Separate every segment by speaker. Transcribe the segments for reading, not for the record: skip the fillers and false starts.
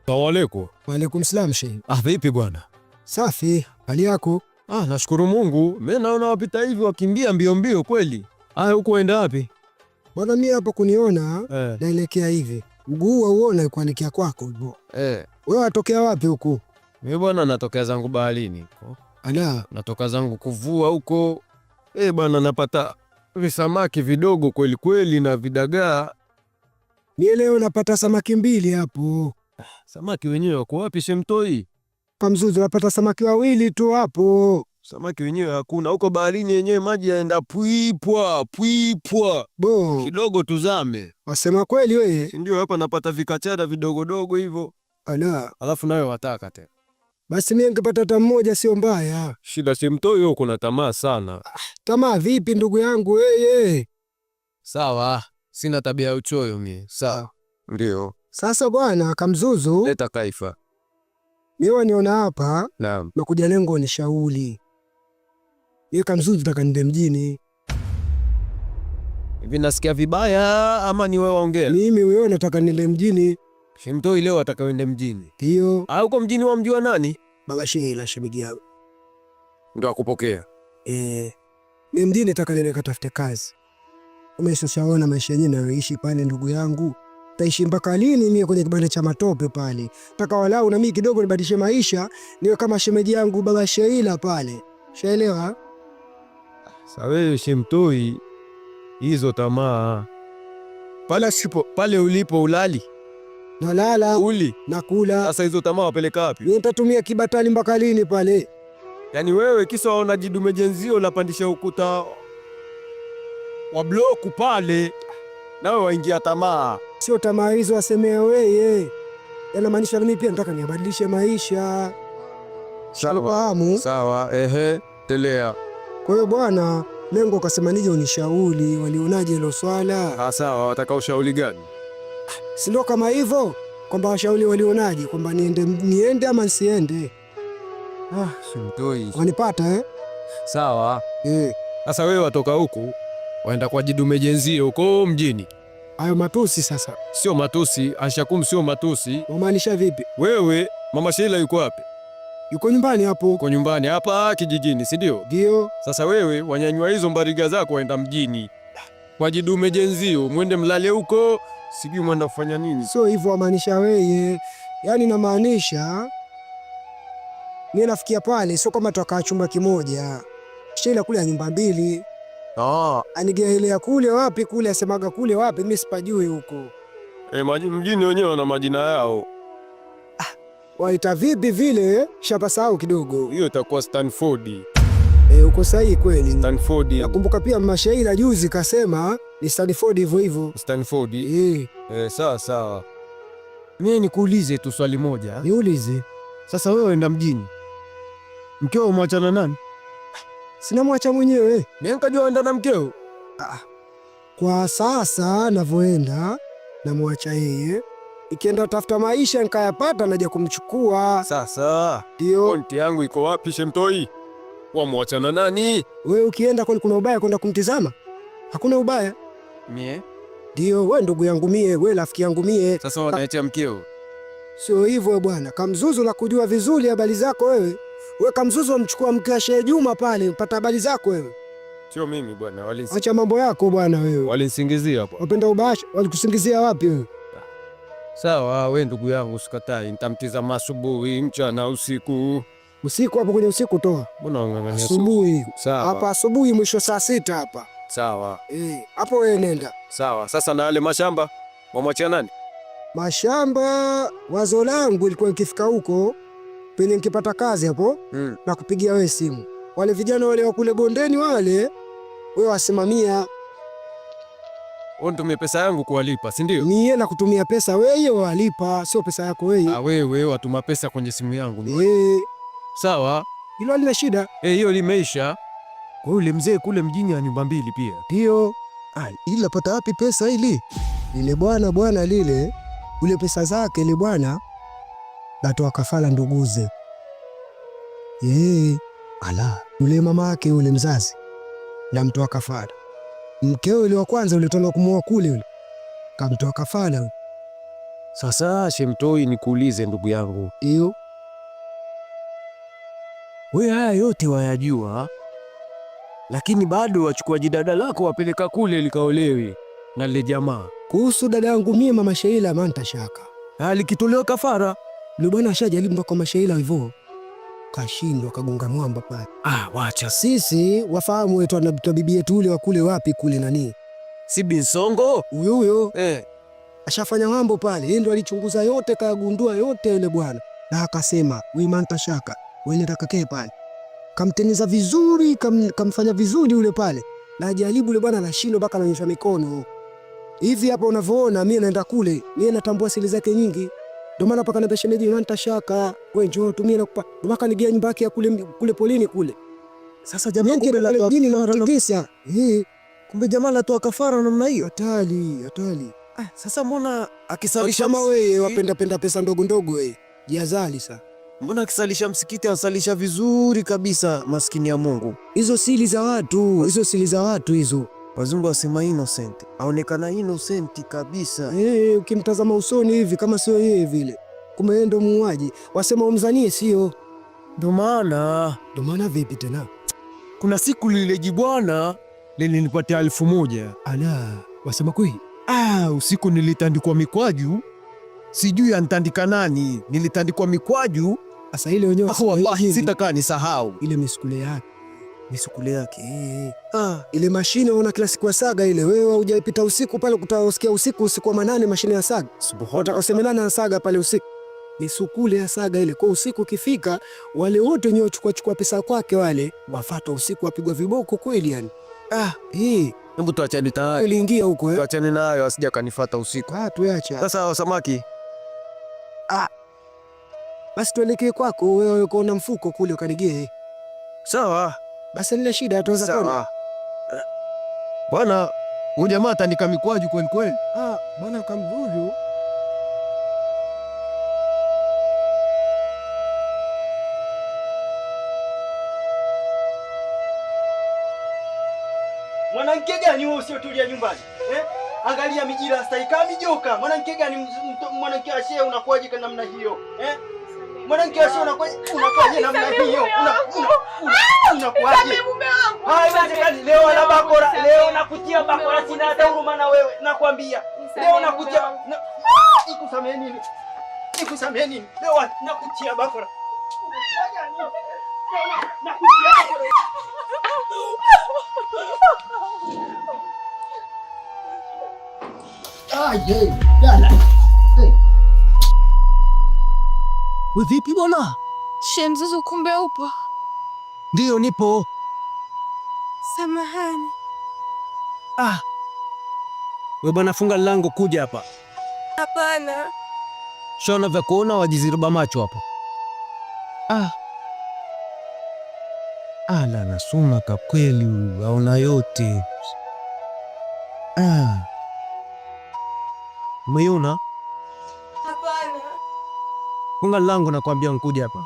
Speaker 1: Salamu alaykum.
Speaker 2: Wa alaykum salam shehe.
Speaker 1: Vipi bwana?
Speaker 2: Safi, hali yako?
Speaker 1: Nashukuru Mungu. Mimi naona wapita hivi wakimbia mbio mbio kweli. Huko uenda wapi?
Speaker 2: Bwana mimi hapa kuniona naelekea hivi. Mguu uona kuelekea kwako hivyo. Wewe watokea wapi huko?
Speaker 1: Mimi bwana natokea zangu baharini huko.
Speaker 2: Ala,
Speaker 1: natoka zangu kuvua huko. Bwana napata visamaki vidogo kweli kweli na vidagaa.
Speaker 2: Mimi leo napata samaki 2 hapo.
Speaker 1: Samaki wenyewe wako wapi Shemtoi?
Speaker 2: Kamzuzu napata samaki 2 tu hapo.
Speaker 1: Samaki wenyewe hakuna. Huko baharini yenyewe maji yaenda pwipwa.
Speaker 2: Bo,
Speaker 1: kidogo tuzame.
Speaker 2: Wasema kweli wewe?
Speaker 1: Ndio hapa napata vikachada vidogo hivyo.
Speaker 2: Ala,
Speaker 1: alafu nawe wataka tena.
Speaker 2: Basi mimi ningepata hata mmoja sio mbaya.
Speaker 1: Shida Shemtoi wewe kuna tamaa sana.
Speaker 2: Tamaa vipi ndugu yangu wewe?
Speaker 1: Sawa, sina tabia ya uchoyo mimi. Sawa. Ndio.
Speaker 2: Sasa bwana Kamzuzu,
Speaker 1: leta kaifa.
Speaker 2: Mimi waniona hapa,
Speaker 1: naam.
Speaker 2: Nakuja lengo ni shauli. Yeye Kamzuzu nataka niende mjini.
Speaker 1: Hivi nasikia vibaya ama ni wewe ongea?
Speaker 2: Mimi wewe nataka niende mjini.
Speaker 1: Shemtoi leo ataka uende mjini.
Speaker 2: Ndio.
Speaker 1: Huko mjini wamjua nani?
Speaker 2: Baba Sheila shemeji yangu.
Speaker 1: Ndio akupokea.
Speaker 2: Mimi mjini nataka niende katafute kazi. Umeshaona maisha yenyewe nayoishi pale ndugu yangu. Taishi mpaka lini mimi kwenye kibanda cha matope pale? Nataka walau na mimi kidogo nibadilishe maisha, niwe kama shemeji yangu Baba Sheila pale. Shaelewa?
Speaker 1: Sasa wewe Shemtoi, hizo tamaa. Pale ulipo ulali?
Speaker 2: Nalala.
Speaker 1: Uli?
Speaker 2: Nakula.
Speaker 1: Sasa hizo tamaa wapeleka wapi?
Speaker 2: Mimi nitatumia kibatali mpaka lini pale?
Speaker 1: Yaani wewe kisa unajidume jenzio lapandisha ukuta wa bloku pale, nawe waingia tamaa.
Speaker 2: Sio tamaa hizo wasemea wewe. Yanamaanisha mimi pia nataka nibadilishe maisha. Sawa.
Speaker 1: Sawa, telea.
Speaker 2: Kwa hiyo bwana, lengo kasema nije unishauri, walionaje hilo swala?
Speaker 1: Sawa, wataka ushauri gani?
Speaker 2: Si ndio kama hivyo kwamba washauri walionaje kwamba niende ama nisiende?
Speaker 1: Shemtoi.
Speaker 2: Wanipata
Speaker 1: Sawa. Sasa wewe watoka huku waenda kwa jidume jenzio huko mjini.
Speaker 2: Hayo matusi sasa.
Speaker 1: Sio matusi, Ashakum sio matusi.
Speaker 2: Umaanisha vipi?
Speaker 1: Wewe, Mama Sheila yuko wapi?
Speaker 2: Yuko nyumbani hapo.
Speaker 1: Uko nyumbani hapa kijijini, si ndio?
Speaker 2: Ndio.
Speaker 1: Sasa wewe wanyanyua hizo mbariga zako waenda mjini. Kwa jidume jenzio, mwende mlale huko, sijui mwenda kufanya nini.
Speaker 2: Sio hivyo wamaanisha wewe. Yaani namaanisha mimi nafikia pale sio kama tutakaa chumba kimoja. Sheila kule ya nyumba 2. Anigeelea kule wapi kule asemaga kule wapi mimi sipajui huko.
Speaker 1: Mjini wenyewe wana majina yao.
Speaker 2: Waita vipi vile? Shapasahau kidogo.
Speaker 1: Hiyo itakuwa Stanford.
Speaker 2: Uko sahihi kweli.
Speaker 1: Stanford.
Speaker 2: Nakumbuka pia Mama Sheila juzi kasema ni Stanford hivyo.
Speaker 1: Stanford. Sawa. Mimi nikuulize tu swali moja.
Speaker 2: Niulize.
Speaker 1: Sasa wewe uenda mjini. Mkeo umwachana nani?
Speaker 2: Sina mwacha mwenyewe.
Speaker 1: Mimi nikajua uenda na mkeo.
Speaker 2: Kwa sasa navyoenda na mwacha yeye. Ikienda tafuta maisha nikayapata naja kumchukua.
Speaker 1: Sasa
Speaker 2: ndio
Speaker 1: konti yangu iko wapi Shemtoi? Wamwachana nani?
Speaker 2: Wewe ukienda kwani kuna ubaya kwenda kumtizama? Hakuna ubaya.
Speaker 1: Mie?
Speaker 2: Ndio wewe ndugu yangu mie, wewe rafiki yangu mie.
Speaker 1: Sasa wanaacha mkeo.
Speaker 2: Sio hivyo bwana. Kamzuzu na kujua vizuri habari zako wewe. Wewe Kamzuzu amchukua mke wa Shehe Juma pale, upata habari zako wewe.
Speaker 1: Sio mimi bwana,
Speaker 2: acha mambo yako bwana wewe.
Speaker 1: Walinisingizia hapo.
Speaker 2: Wapenda ubasha, walikusingizia wapi wewe?
Speaker 1: Sawa, wewe ndugu yangu usikatai, nitamtizama asubuhi, mchana, usiku.
Speaker 2: Usiku hapo kwenye usiku toa.
Speaker 1: Mbona ungangania
Speaker 2: asubuhi?
Speaker 1: Sawa.
Speaker 2: Hapa asubuhi mwisho saa 6 hapa.
Speaker 1: Sawa.
Speaker 2: Hapo wewe nenda.
Speaker 1: Sawa. Sasa na wale mashamba wamwachia nani?
Speaker 2: Mashamba wazo langu ilikuwa nikifika huko penye nikipata kazi hapo na kupigia wewe simu. Wale vijana wale wa kule bondeni wale wewe wasimamia.
Speaker 1: Unitumie pesa yangu kuwalipa, si ndio?
Speaker 2: Mie na kutumia pesa wewe walipa, sio pesa yako wewe.
Speaker 1: Wewe watuma pesa kwenye simu yangu. Sawa.
Speaker 2: Hilo halina shida.
Speaker 1: Hiyo limeisha. Kwa yule mzee kule mjini ya nyumba 2 pia.
Speaker 2: Ndio. Ila pata wapi pesa hili? Lile bwana lile ule pesa zake ile bwana natoa kafala nduguze. Yule mama yake yule mzazi namtoa kafala. Mkeo yule wa kwanza yule tono kumuoa kule yule kamtoa kafala.
Speaker 1: Sasa Shemtoi, nikuulize ndugu yangu.
Speaker 2: Iyo.
Speaker 1: Wewe haya yote wayajua, lakini bado wachukua jidada lako wapeleka kule likaolewi na lile jamaa.
Speaker 2: Kuhusu dada yangu mimi Mama Sheila manta shaka.
Speaker 1: Alikitolewa kafara.
Speaker 2: Ndio bwana ashajaribu mpaka Mama Sheila hivyo. Kashindwa kagonga mwamba pale.
Speaker 1: Wacha.
Speaker 2: Sisi wafahamu wetu na bibi yetu ule wa kule wapi kule nani?
Speaker 1: Si Binsongo?
Speaker 2: Huyo. Ashafanya mambo pale. Yeye ndo alichunguza yote, kagundua yote yule bwana. Na akasema, "Wewe manta shaka, wewe nataka kae pale." Kamtengeneza vizuri, kamfanya vizuri yule pale. Na ajaribu yule bwana anashindwa mpaka ananyosha mikono. Hivi hapa unavyoona mimi naenda kule, mimi natambua siri zake nyingi. Ndio maana paka na shemeji manta shaka, wewe njoo tumie na kupa. Ndio maana nigia nyumba yake ya kule polini kule.
Speaker 1: Sasa jamaa kumbe la dini na
Speaker 2: haraka.
Speaker 1: Kumbe jamaa la toa kafara namna hiyo.
Speaker 2: Hatari.
Speaker 1: Sasa mbona akisalisha
Speaker 2: kama wewe wapenda pesa ndogo ndogo wewe. Jiazali sasa.
Speaker 1: Mbona akisalisha msikiti asalisha vizuri kabisa, maskini ya Mungu.
Speaker 2: Hizo siri za watu hizo.
Speaker 1: Wazungu wasema innocent. Aonekana innocent kabisa.
Speaker 2: Ukimtazama usoni hivi kama sio yeye vile. Kumbe yeye ndo muuaji. Wasema umzanie sio.
Speaker 1: Ndio maana
Speaker 2: vipi tena?
Speaker 1: Kuna siku lile jibwana lilinipatia 1000.
Speaker 2: Ala, wasema kweli?
Speaker 1: Usiku nilitandikwa mikwaju. Sijui antandika nani. Nilitandikwa mikwaju.
Speaker 2: Asa ile wenyewe
Speaker 1: wallahi sitakaa nisahau.
Speaker 2: Ile misukule yake. Ile mashine unaona kila siku ya saga ile. Wewe hujaipita usiku pale kutasikia usiku wa manane mashine ya saga. Utakasemelana na saga pale usiku. Misukule ya saga ile. Kwa usiku ukifika wale wote wenyewe chukua pesa kwake wale. Wafuata usiku wapigwa viboko kweli yani.
Speaker 1: Hebu tuachane nayo.
Speaker 2: Iliingia huko
Speaker 1: Tuachane nayo asija kanifuata usiku.
Speaker 2: Tuacha.
Speaker 1: Sasa samaki.
Speaker 2: Basi tuelekee kwako, wewe uko na mfuko kule ukanigee.
Speaker 1: Sawa.
Speaker 2: Basi nile shida tuanza
Speaker 1: sawa. Bwana, huyu jamaa atandika mikwaju kweli.
Speaker 2: Bwana kamdhuru.
Speaker 3: Mwanamke gani wewe usiotulia nyumbani? Angalia mijira staika mijoka. Mwanamke gani mwanamke ashe unakuaje kwa namna hiyo? Mwanamke ashe unakuaje namna hiyo? Unakuaje? Haiwezekani leo na bakora, leo nakutia bakora sina hata huruma na wewe. Nakwambia. Leo nakutia Nikusamee nini? Leo nakutia bakora.
Speaker 1: We vipi bwana?
Speaker 4: Shemzuzu, kumbe upo?
Speaker 1: Ndio nipo.
Speaker 4: Samahani.
Speaker 1: We bwana, funga lango kuja hapa.
Speaker 4: Hapana.
Speaker 1: Shona vya kuona wajiziruba macho hapo. La nasuma kwa kweli, waona yote. Umeona?
Speaker 4: Hapana.
Speaker 1: Funga lango na kuambia nkuja hapa.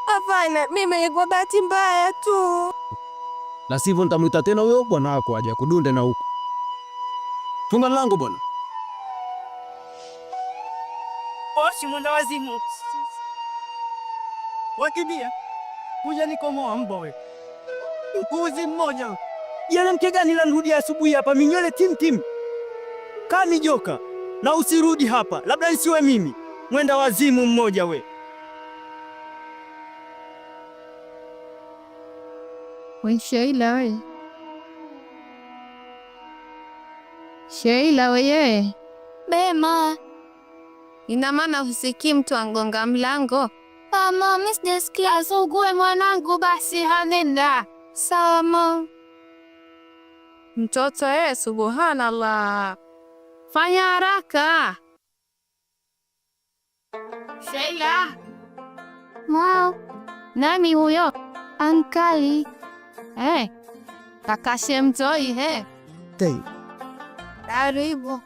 Speaker 4: Hapana, mimi kwa bahati mbaya tu.
Speaker 1: La sivyo nitamuita tena huyo bwana wako aje kudunde na huko. Funga lango bwana.
Speaker 3: Bosi mwenda wazimu. Wakibia. Kuja nikomoa mbwa wewe. Mbuzi mmoja. Jana mke gani lanirudi asubuhi hapa minywele tim. Kani joka. Na usirudi hapa. Labda nisiwe mimi. Mwenda wazimu mmoja we.
Speaker 4: Sheila we. Sheila we. Bema. Ina maana usikii mtu angonga mlango? Mama, mimi sijasikia. Asugue mwanangu basi hanenda. Sawa mama. Mtoto subhanallah. Fanya haraka. Sheila. Wow. Nani huyo? Ankali. Kaka Shemtoi Karibu.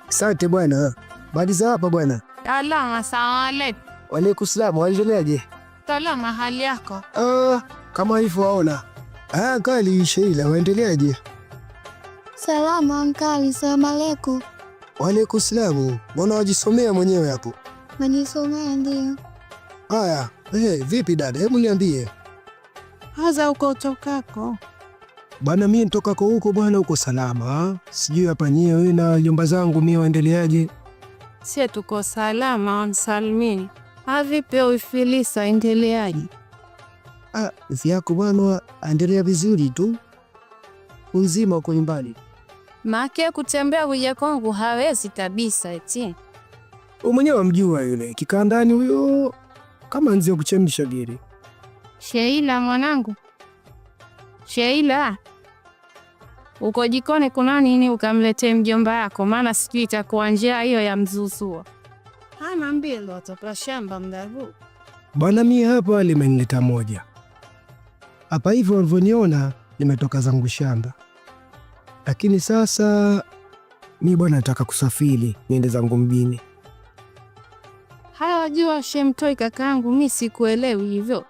Speaker 2: Asante bwana. Baada za hapa bwana.
Speaker 4: Salama, asalamu alaykum.
Speaker 2: Wa alaykum salaam, waendeleaje?
Speaker 4: Salama, hali yako?
Speaker 2: Kama hivyo waona. Kali Sheila, waendeleaje?
Speaker 4: Salama ankali, salamu alaykum.
Speaker 2: Waalaikum salamu. Mbona wajisomea mwenyewe hapo?
Speaker 4: Najisomea ndio.
Speaker 2: Haya, vipi dada? Hebu niambie.
Speaker 5: Haza uko utokako?
Speaker 2: Bwana mimi nitokako huko bwana, uko salama. Sijui hapa nyewe na nyumba zangu mimi waendeleaje?
Speaker 5: Sie tuko salama wansalimini. Vipi Wifilisa endeleaje?
Speaker 2: Vyako bwana aendelea vizuri tu. Unzima uko nyumbani?
Speaker 5: Make kutembea kuja kwangu hawezi kabisa eti.
Speaker 2: Mwenyewe wamjua yule kikaa ndani huyo kama nzio kuchemsha giri.
Speaker 5: Sheila mwanangu. Sheila. Uko jikoni kuna nini ukamletee mjomba yako, maana sijui itakuwa njia hiyo ya mzuzua. Hana mbili watoka shamba mdavu.
Speaker 2: Bwana mimi hapa limenileta moja. Hapa hivyo walivyoniona nimetoka zangu shamba. Lakini sasa mimi bwana nataka kusafiri niende zangu mjini.
Speaker 5: Haya wajua Shemtoi kakaangu, mimi sikuelewi hivyo.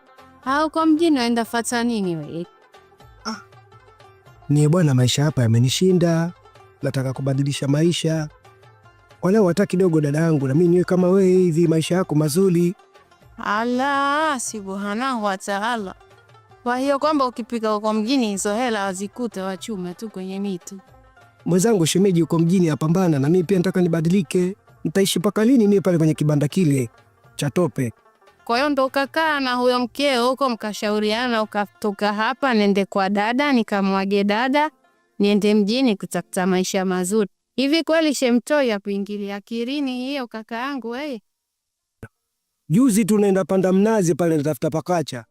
Speaker 5: Kwa mjini waenda fata nini wewe?
Speaker 2: Ni bwana maisha hapa yamenishinda. Nataka kubadilisha maisha. Wala hata kidogo dadangu na mimi niwe kama wewe hivi maisha yako mazuri.
Speaker 5: Allah subhanahu wa ta'ala. Kwa hiyo kwamba ukipika huko mjini hizo hela wazikuta wachume tu kwenye mito.
Speaker 2: Mwenzangu shemeji uko mjini apambana na mimi pia nataka nibadilike. Nitaishi paka lini mimi pale kwenye kibanda kile cha tope?
Speaker 5: Kwa hiyo ndo ukakaa na huyo mkeo huko mkashauriana ukatoka hapa nende kwa dada nikamwage dada niende mjini kutafuta maisha mazuri. Hivi kweli Shemtoi yakuingilia kirini hiyo kaka yangu wewe?
Speaker 2: Juzi tunaenda panda mnazi pale natafuta pakacha.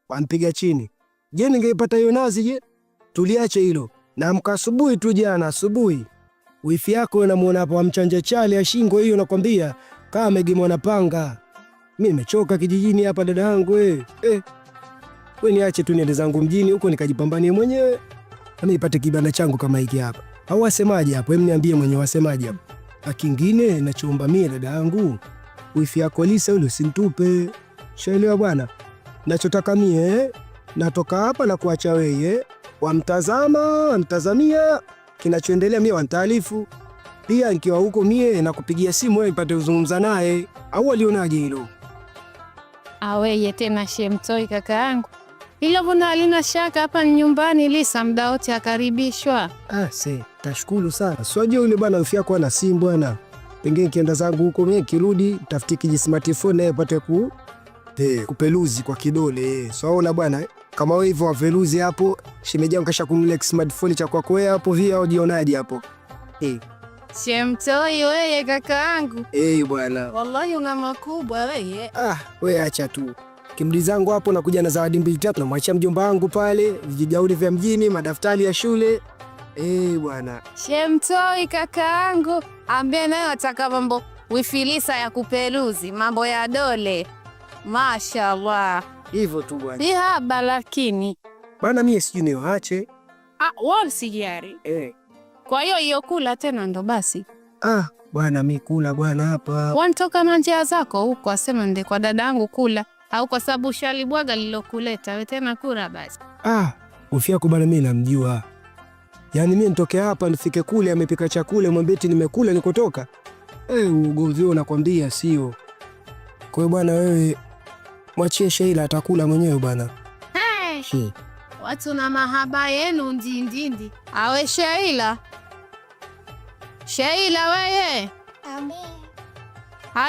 Speaker 2: Wampiga chini. Je, ningeipata hiyo nazi je? Tuliache hilo. Na mka asubuhi tu jana asubuhi. Wifi yako unamuona hapo amchanja chale ya shingo hiyo nakwambia kama amegemwa na panga. Mimi nimechoka kijijini hapa dada yangu wewe. Wewe niache tu niende zangu mjini huko nikajipambanie mwenyewe. Na nipate kibanda changu kama hiki hapa. Au wasemaje hapo? Hebu niambie mwenyewe wasemaje hapo. Na kingine ninachoomba mimi dada yangu, wifi yako Lisa yule usinitupe. Shaelewa bwana? Nachotaka mie natoka hapa na kuacha wewe. Wamtazamia kinachoendelea mie wantaarifu. Pia nikiwa huko mie na kupigia simu wewe ipate kuzungumza naye. Au alionaje hilo?
Speaker 5: Aweye tena Shemtoi kaka yangu. Hilo bwana alina shaka hapa nyumbani Lisa muda wote akaribishwa.
Speaker 2: Tashukuru sana. Sio yule bwana wifi yako ana simu bwana. Pengine kienda zangu huko mie kirudi tafuti kiji smartphone naye apate kupeluzi kwa kidole. Saona bwana kama wewe hivyo waveluzi hapo shemeji yangu kasha kununulia smartphone cha kwako wewe hapo via unajionaje hapo?
Speaker 5: Shemtoi wewe kaka yangu.
Speaker 2: Bwana.
Speaker 5: Wallahi una makubwa wewe.
Speaker 2: Wewe acha tu. Kimdi zangu hapo nakuja na zawadi 2-3 na mwachia mjomba wangu pale, vijigauli vya mjini, madaftari ya shule. Bwana.
Speaker 5: Shemtoi kaka yangu ambaye naye ataka mambo Wifilisa ya kupeluzi, mambo ya dole. Mashaallah.
Speaker 2: Hivyo tu bwana.
Speaker 5: Ni haba lakini.
Speaker 2: Bwana mimi sijui niwaache.
Speaker 5: Wala sijari. Kwa hiyo kula tena ndo basi.
Speaker 2: Bwana mimi kula bwana hapa.
Speaker 5: Wanatoka na njia zako huko asema nende kwa dadangu kula au kwa sababu shalibwaga lilokuleta wewe tena kula basi.
Speaker 2: Ufia kubana mimi namjua. Yaani mimi nitoke hapa nifike kule amepika chakula mwambie eti nimekula nikotoka. Ugomvi unakwambia sio. Kwa hiyo bwana wewe mwachie Sheila atakula mwenyewe bwana.
Speaker 5: Watu na mahaba yenu ndindindi. Awe Sheila. Sheila wewe.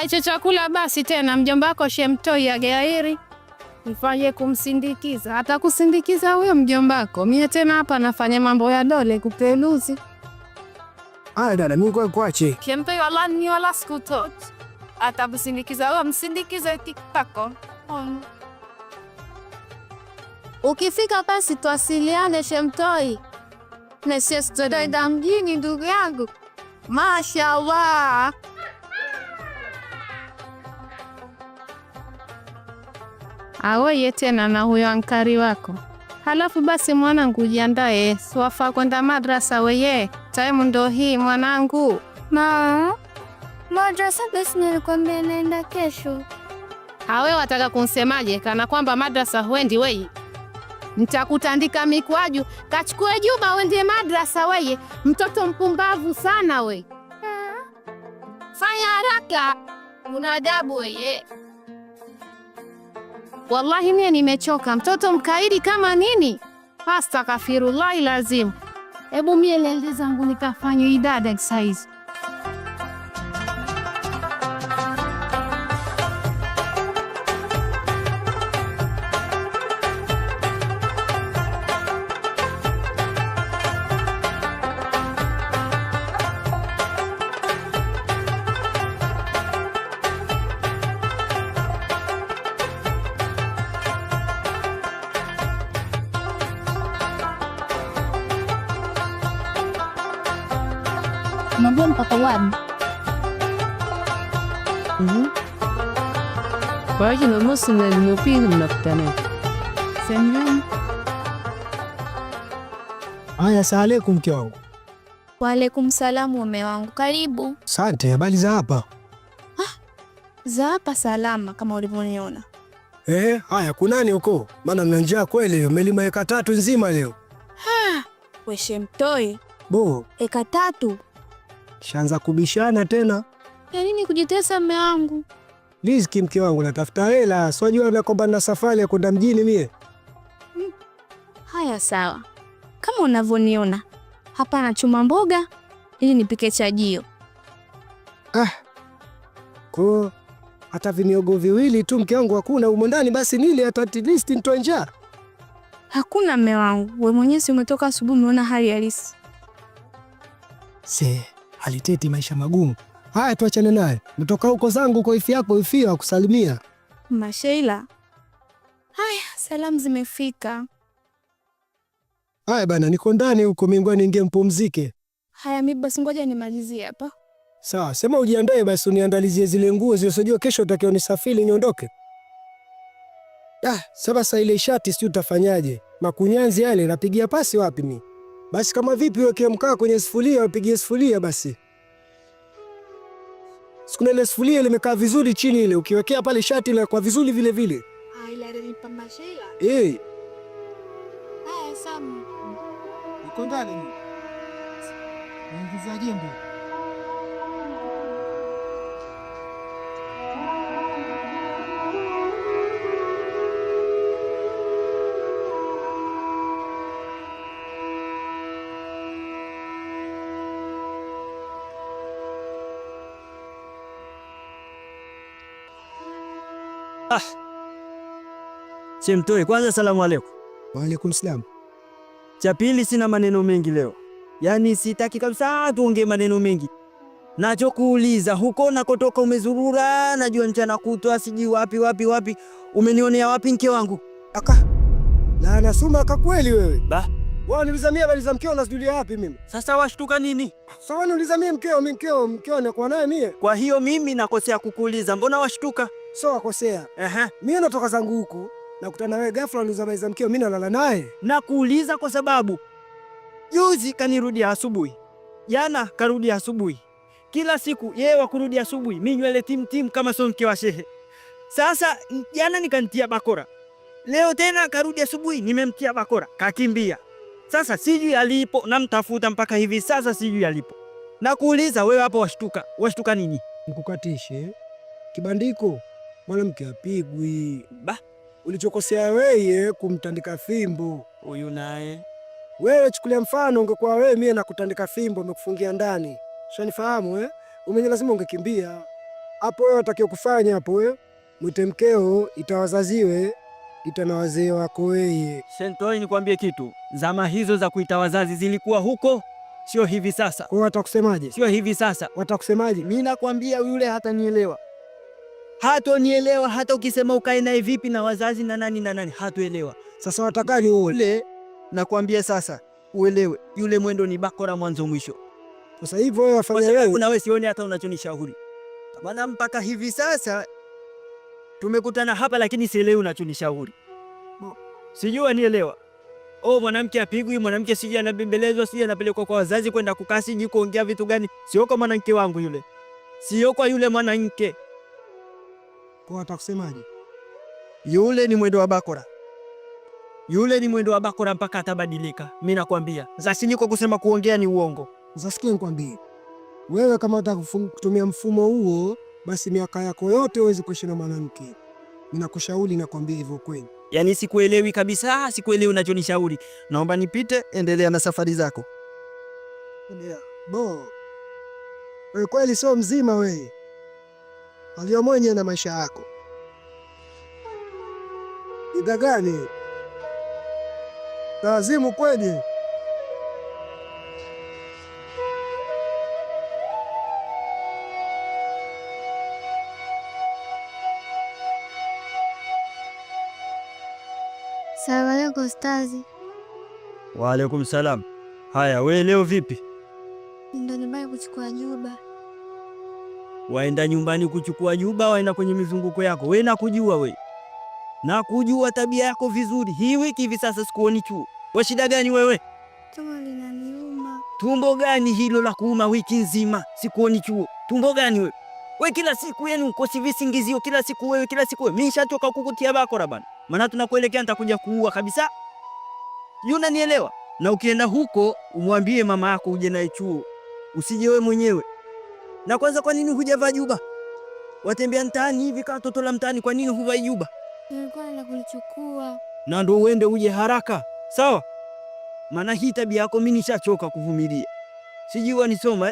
Speaker 5: Hicho chakula basi tena mjomba wako Shemtoi ageairi. Nifanye kumsindikiza. Hata kusindikiza huyo mjomba wako. Mimi tena hapa nafanya mambo ya dole kupeluzi.
Speaker 2: Dada mimi kwa kuache.
Speaker 5: Shemtoi wala ni wala skutot. Hata kusindikiza huyo msindikize tikako. Ukifika basi tuwasiliane Shemtoi. Na sisi tutaenda mjini ndugu yangu. Mashaallah. Aweye tena na huyo ankari wako. Halafu basi mwanangu jiandae, swafaa kwenda madrasa weye. Time ndo hii mwanangu.
Speaker 4: Madrasa basi nilikwambia naenda kesho.
Speaker 5: Awe wataka kunsemaje kana kwamba madrasa huendi weye? Nitakutandika mikwaju, kachukue Juma uende madrasa weye. Mtoto mpumbavu sana we.
Speaker 4: Fanya haraka. Una adabu wewe.
Speaker 5: Wallahi mimi nimechoka, mtoto mkaidi kama nini? Astaghfirullah lazim. Hebu mimi lele zangu nikafanye idada exercise.
Speaker 4: Mabon patawan.
Speaker 5: Baki na musna nupigil naftana. Senyum.
Speaker 2: Haya, asalamu alaykum mke wangu.
Speaker 4: Wa alaykum salam mume wangu. Karibu.
Speaker 2: Asante, habari za hapa?
Speaker 4: Za hapa salama kama ulivyoniona.
Speaker 2: Haya, kunani huko? Maana nina njaa kweli, umelima eka 3 nzima leo.
Speaker 4: Weshe mtoi.
Speaker 2: Bo,
Speaker 4: Eka 3.
Speaker 2: shaanza kubishana tena.
Speaker 4: Ya nini kujitesa mume wangu?
Speaker 2: Riziki mke wangu, natafuta hela. Sijui na kwamba na safari ya kwenda mjini mie.
Speaker 4: Haya sawa. Kama unavyoniona. Hapa nachuma mboga ili nipike chajio.
Speaker 2: Kwa hata vimiogo viwili tu mke wangu hakuna umo ndani, basi nile hata at least nitoe njaa.
Speaker 4: Hakuna mume wangu. Wewe mwenyewe umetoka asubuhi umeona hali halisi.
Speaker 2: Aliteti maisha magumu. Haya, tuachane naye. Nitoka huko zangu kwa ifi yako, ifi wa kusalimia.
Speaker 4: Masheila. Haya, salamu zimefika.
Speaker 2: Haya bana, niko ndani huko, mimi niingie mpumzike.
Speaker 4: Haya, mimi basi ngoja nimalizie hapa.
Speaker 2: Sawa, sema ujiandae basi uniandalizie zile nguo zilizojua kesho utakao nisafiri niondoke. Sasa ile shati sio utafanyaje? Makunyanzi yale napigia pasi wapi mimi? Basi kama vipi weke mkaa kwenye sufuria, upigie sufuria basi. Sikuna ile sufuria limekaa vizuri chini ile, ukiwekea pale shati la kwa vizuri vile vile.
Speaker 4: Ile nipa Masheila.
Speaker 2: Haya
Speaker 4: Samu.
Speaker 2: Uko ndani ni? Niingiza jembe.
Speaker 3: Chemtoi, kwanza salamu alaykum.
Speaker 2: Wa alaykum salam.
Speaker 3: Cha pili, sina maneno mengi leo. Yaani sitaki kabisa tuongee maneno mengi. Nachokuuliza, huko nakotoka umezurura, najua mchana kutwa siji wapi. Umenionea wapi mke wangu?
Speaker 2: Na anasoma kweli wewe.
Speaker 3: Wewe
Speaker 2: unilizamia habari za mkeo unazijulia wapi mimi?
Speaker 3: Sasa washtuka nini?
Speaker 2: Sasa wewe unilizamia mkeo nakuwa naye mie.
Speaker 3: Kwa hiyo mimi nakosea kukuuliza, mbona washtuka?
Speaker 2: Wakosea. Mimi natoka zangu huku, nakutana wewe ghafla unauliza habari za mkeo, mimi nalala naye.
Speaker 3: Nakuuliza kwa sababu juzi kanirudia asubuhi. Jana karudi asubuhi. Kila siku yeye wakurudi asubuhi, mimi nywele tim kama sio mke wa shehe. Sasa jana nikantia bakora. Leo tena karudi asubuhi, nimemtia bakora, kakimbia. Sasa sijui alipo, namtafuta mpaka hivi sasa sijui alipo. Nakuuliza wewe hapo washtuka nini?
Speaker 2: Nikukatishe kibandiko, mwanamke apigwi. Ulichokosea wewe kumtandika fimbo.
Speaker 3: Huyu naye
Speaker 2: wewe chukulia mfano, ungekuwa wewe mie nakutandika fimbo umekufungia ndani. Shanifahamu Umenye lazima ungekimbia. Hapo wewe utakiwa kufanya hapo wewe, mwite mkeo, itawazaziwe, itana wazee wako wewe.
Speaker 3: Chemtoi, nikwambie kitu. Zama hizo za kuita wazazi zilikuwa huko, sio hivi sasa.
Speaker 2: Kwa watakusemaje?
Speaker 3: Sio hivi sasa.
Speaker 2: Watakusemaje?
Speaker 3: Mimi nakwambia yule hatanielewa. Hatonielewa hata ukisema ukae naye vipi na wazazi na nani, hatuelewa.
Speaker 2: Sasa watakani
Speaker 3: ule, nakwambia sasa uelewe, yule mwendo ni bakora mwanzo mwisho.
Speaker 2: Sasa hivyo wewe wafanya wewe.
Speaker 3: Kuna wewe sioni hata unachonishauri. Maana mpaka hivi sasa tumekutana hapa lakini sielewi unachonishauri. Sijui nielewa. Mwanamke apigwi, mwanamke sijui anabembelezwa, sijui anapelekwa kwa wazazi kwenda kukaa, sijui kuongea vitu gani. Sio kwa mwanamke wangu yule. Sio kwa yule mwanamke.
Speaker 2: Kwa watakusemaje?
Speaker 3: Yule ni mwendo wa bakora. Yule ni mwendo wa bakora mpaka atabadilika. Mimi nakwambia. Sasa niko kusema kuongea ni uongo.
Speaker 2: Sasa sikia nikwambie. Wewe kama unataka kutumia mfumo huo, basi miaka yako yote huwezi kuishi na mwanamke. Ninakushauri, nakwambia hivyo kweli.
Speaker 3: Yaani sikuelewi kabisa, sikuelewi unachonishauri. Naomba nipite, endelea na safari zako.
Speaker 2: Bo, wewe kweli sio mzima wewe. Walio mwenye na maisha yako. Ida gani? Lazimu kweli.
Speaker 4: Salamu alaykum ustazi.
Speaker 3: Wa alaykum salam. Haya, we leo vipi?
Speaker 4: Ndio nyumbani kuchukua juba.
Speaker 3: Waenda nyumbani kuchukua juba, waenda kwenye mizunguko yako. We nakujua we. Nakujua tabia yako vizuri. Hii wiki hivi sasa sikuoni chuo. Wa shida gani wewe?
Speaker 4: Tumbo linaniuma.
Speaker 3: Tumbo gani hilo la kuuma wiki nzima? Sikuoni chuo. Tumbo gani wewe? We kila siku yenu ukosi visingizio, kila siku wewe, kila siku wewe. Mimi nishachoka kukutia bakora bana. Maana tunakuelekea nitakuja kuua kabisa. Yuna nielewa? Na ukienda huko umwambie mama yako uje naye chuo. Usije wewe mwenyewe. Na kwanza kwa nini hujavaa juba? Watembea mtaani hivi kama toto la mtaani, kwa nini huvai juba?
Speaker 4: Nilikuwa na kulichukua.
Speaker 3: Na ndo uende uje haraka. Sawa? Maana hii tabia yako mimi nishachoka kuvumilia. Sijui nisoma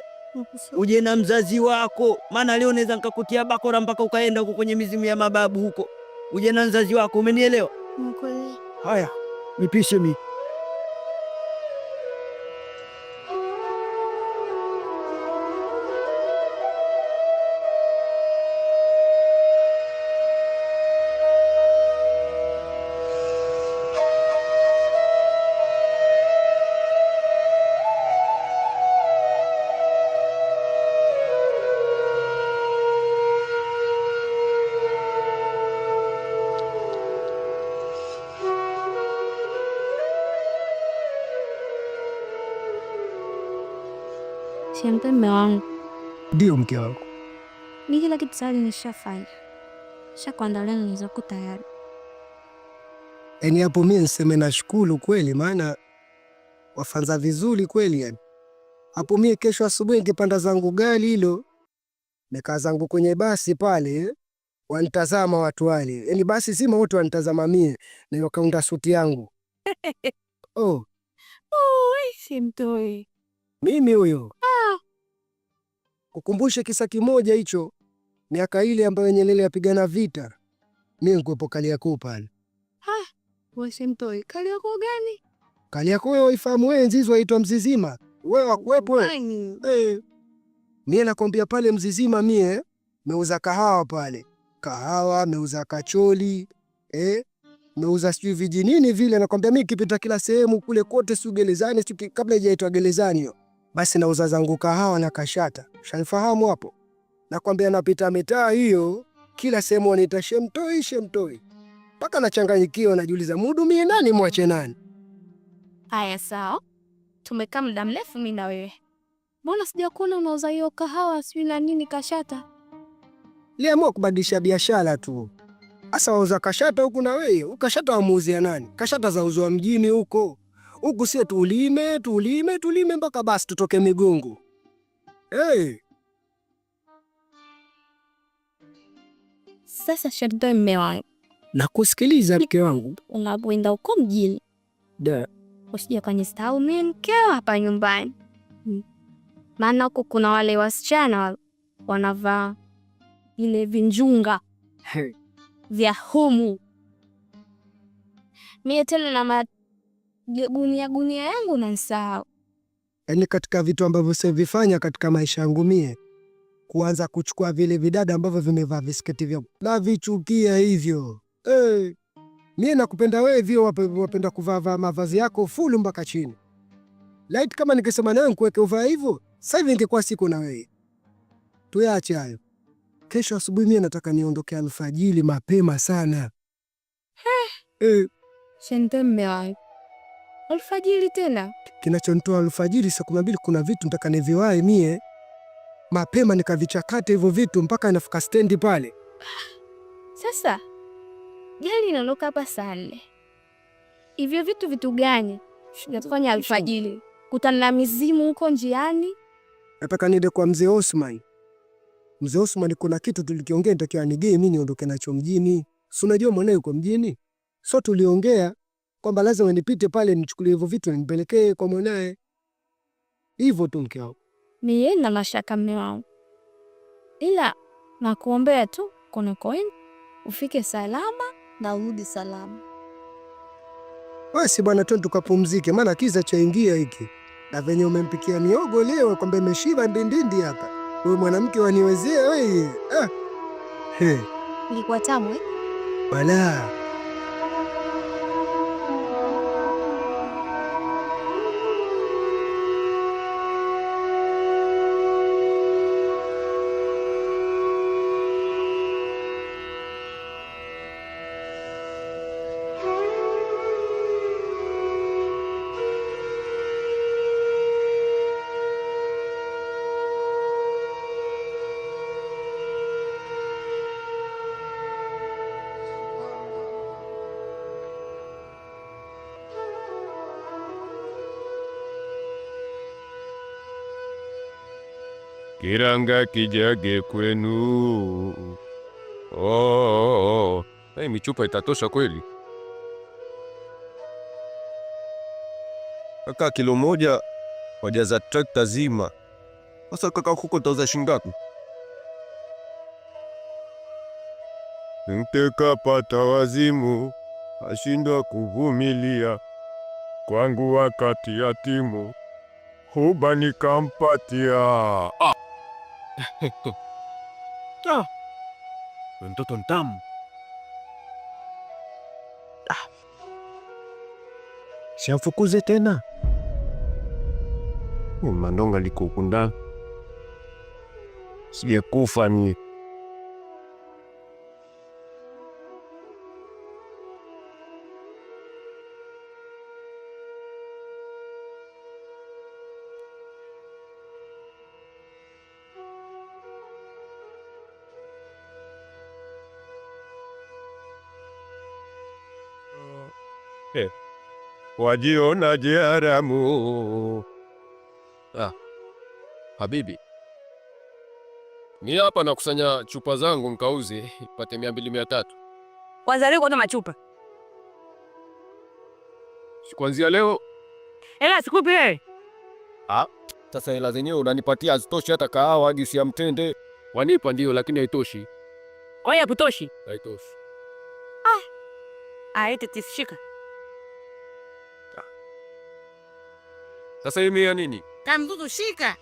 Speaker 3: uje na mzazi wako. Maana leo naweza nikakutia bakora mpaka ukaenda huko kwenye mizimu ya mababu huko. Uje na mzazi wako, umenielewa?
Speaker 4: Mkweli.
Speaker 3: Haya, nipishe mimi.
Speaker 4: Shempe mme wangu.
Speaker 2: Ndio mke wangu.
Speaker 4: Mimi kila kitu tayari nishafanya. Shakuandalia na zako tayari.
Speaker 2: Yaani hapo mimi niseme nashukuru kweli, maana wafanza vizuri kweli yani. Hapo mimi kesho asubuhi nikipanda zangu gari hilo, nikaa zangu kwenye basi pale, wanitazama watu wale. Yaani basi sima wote wanitazama mimi na wakaunda suti yangu. Oh.
Speaker 4: Simtoi.
Speaker 2: Mimi huyo. Kukumbushe kisa kimoja hicho, miaka ile ambayo Nyerere yapigana vita. Mimi nikuepo Kariakoo pale.
Speaker 4: Wewe simtoi. Kariakoo gani?
Speaker 2: Kariakoo wewe ifahamu wewe, enzi hizo waitwa Mzizima. Wewe wakuepo wewe? Mimi nakwambia pale Mzizima mie meuza kahawa pale. Kahawa, meuza kacholi, meuza sijui vijinini vile, nakwambia mimi kipita kila sehemu kule kote, si gerezani, kabla haijaitwa gerezani hiyo. Basi nauza zangu kahawa na kashata. Shanifahamu hapo? Nakwambia napita mitaa hiyo, kila sehemu wanaita Shemtoi, Shemtoi. Mpaka nachanganyikiwa, najiuliza mhudumie nani mwache nani?
Speaker 4: Haya sawa. Tumekaa muda mrefu mimi na wewe. Mbona sijakuona unauza hiyo kahawa sijui na nini kashata?
Speaker 2: Liamua kubadilisha biashara tu. Asa wauza kashata huku na wewe, ukashata wamuuzia nani? Kashata zauzwa mjini huko. Huku sie tulime mpaka basi tutoke Migungu.
Speaker 4: Sasa Shemtoi mme wangu.
Speaker 2: Nakusikiliza mke wangu.
Speaker 4: Unapoenda huko mjini. Usije kanisahau mimi mkeo hapa nyumbani. Maana huko kuna wale wasichana wanavaa ile vinjunga vya humu. Mimi tena na gunia yangu na nisahau.
Speaker 2: Yaani katika vitu ambavyo sivifanya katika maisha yangu mie, kuanza kuchukua vile vidada ambavyo vimevaa visketi vya na vichukia hivyo. Mie nakupenda wewe vio wapenda kuvaa mavazi yako full mpaka chini. Light kama nikisema nawe nikuweke uvaa hivyo, sasa hivi ingekuwa siku na wewe. Tuache hayo. Kesho asubuhi mie nataka niondoke alfajiri mapema sana.
Speaker 4: Shemtoi mme wangu. Alfajiri tena?
Speaker 2: Kinachonitoa alfajiri saa 12 kuna vitu nataka niviwae mie mapema nikavichakate hivyo vitu mpaka nafika stendi pale.
Speaker 4: Sasa gari inaondoka hapa saa 4. Hivyo vitu gani? Shungefanya alfajiri. Kutana na mizimu huko njiani.
Speaker 2: Nataka niende kwa mzee Osman. Mzee Osman kuna kitu tulikiongea nitakiwa nigee mimi niondoke nacho mjini. Si unajua mwanae yuko mjini? So tuliongea kwamba lazima nipite pale nichukulie hivyo vitu nipelekee kwa mwanae. Hivyo tu mke wangu.
Speaker 5: Mimi na mashaka mume wangu. Ila nakuombea tu konokoeni ufike salama na urudi salama.
Speaker 2: Basi bwana, twende tukapumzike maana kiza chaingia hiki. Na venye umempikia miogo leo kwamba imeshiba ndindindi hapa. Wewe mwanamke waniwezea wewe.
Speaker 5: Ilikuwa tamu
Speaker 2: Bala.
Speaker 1: Kiranga kijage kwenu. Hey, michupa itatosha kweli? Kaka, kilo moja wajaza trekta zima. Sasa kaka, huko tauza shingapi? Mtekapata wazimu, ashindwa kuvumilia. Kwangu wakati yatimu, huba nikampatia.
Speaker 3: Mtoto mtamu.
Speaker 2: Siamfukuze tena.
Speaker 1: Mandonga liko kunda. Sijakufa ni. Wajiona jeharamu. Habibi, ni hapa nakusanya chupa zangu mkauze ipate 200-300.
Speaker 6: Wazalio kwa machupa.
Speaker 1: Kuanzia leo.
Speaker 6: Hela sikupi wewe.
Speaker 1: Sasa hela zenyewe unanipatia hazitoshi hata kahawa hadi si ya mtende. Wanipa ndio lakini haitoshi.
Speaker 6: Kwa hiyo haitoshi?
Speaker 1: Haitoshi.
Speaker 6: Eti tisishika.
Speaker 1: Sasa hii ya nini?
Speaker 6: Kamdudu shika.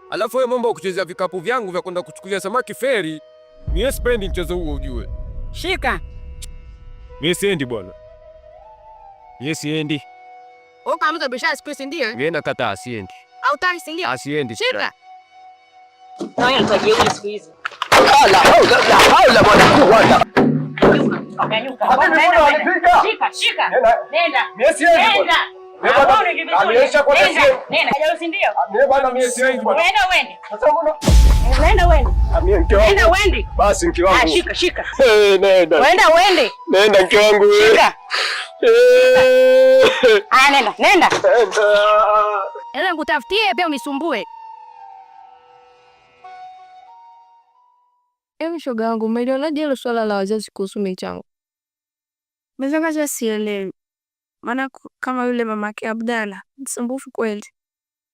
Speaker 1: Alafu wewe mambo kuchezea vikapu vyangu vya kwenda kuchukulia samaki feri. Mimi sipendi mchezo huo ujue.
Speaker 6: Shika.
Speaker 1: Mimi siendi bwana. Yes, siendi.
Speaker 6: Oka mtu bisha space ndio.
Speaker 1: Mimi nakataa siendi.
Speaker 6: Au tani si ndio?
Speaker 1: Asiendi.
Speaker 6: Shika. Nani atajeuri siku hizi?
Speaker 1: Haula bwana kuwata.
Speaker 6: Shika, shika. Nenda.
Speaker 1: Mimi siendi bwana. Ameisha kwa sisi.
Speaker 6: Nenda. Hajaruhusi ndio?
Speaker 1: Mimi bwana mimi siendi bwana.
Speaker 6: Wende. Sasa mbona? Wende.
Speaker 1: Mimi mke wangu.
Speaker 6: Nenda wende.
Speaker 1: Basi mke wangu.
Speaker 6: Shika, shika.
Speaker 1: Nenda.
Speaker 6: Wende.
Speaker 1: Nenda mke wangu.
Speaker 6: Shika. Nenda. Ela ngutafutie pia unisumbue.
Speaker 5: Shoga yangu, umelionaje hilo swala la wazazi kuhusu michango? Mezangaja sielewi. Maana kama yule mamake Abdalla, msumbufu kweli.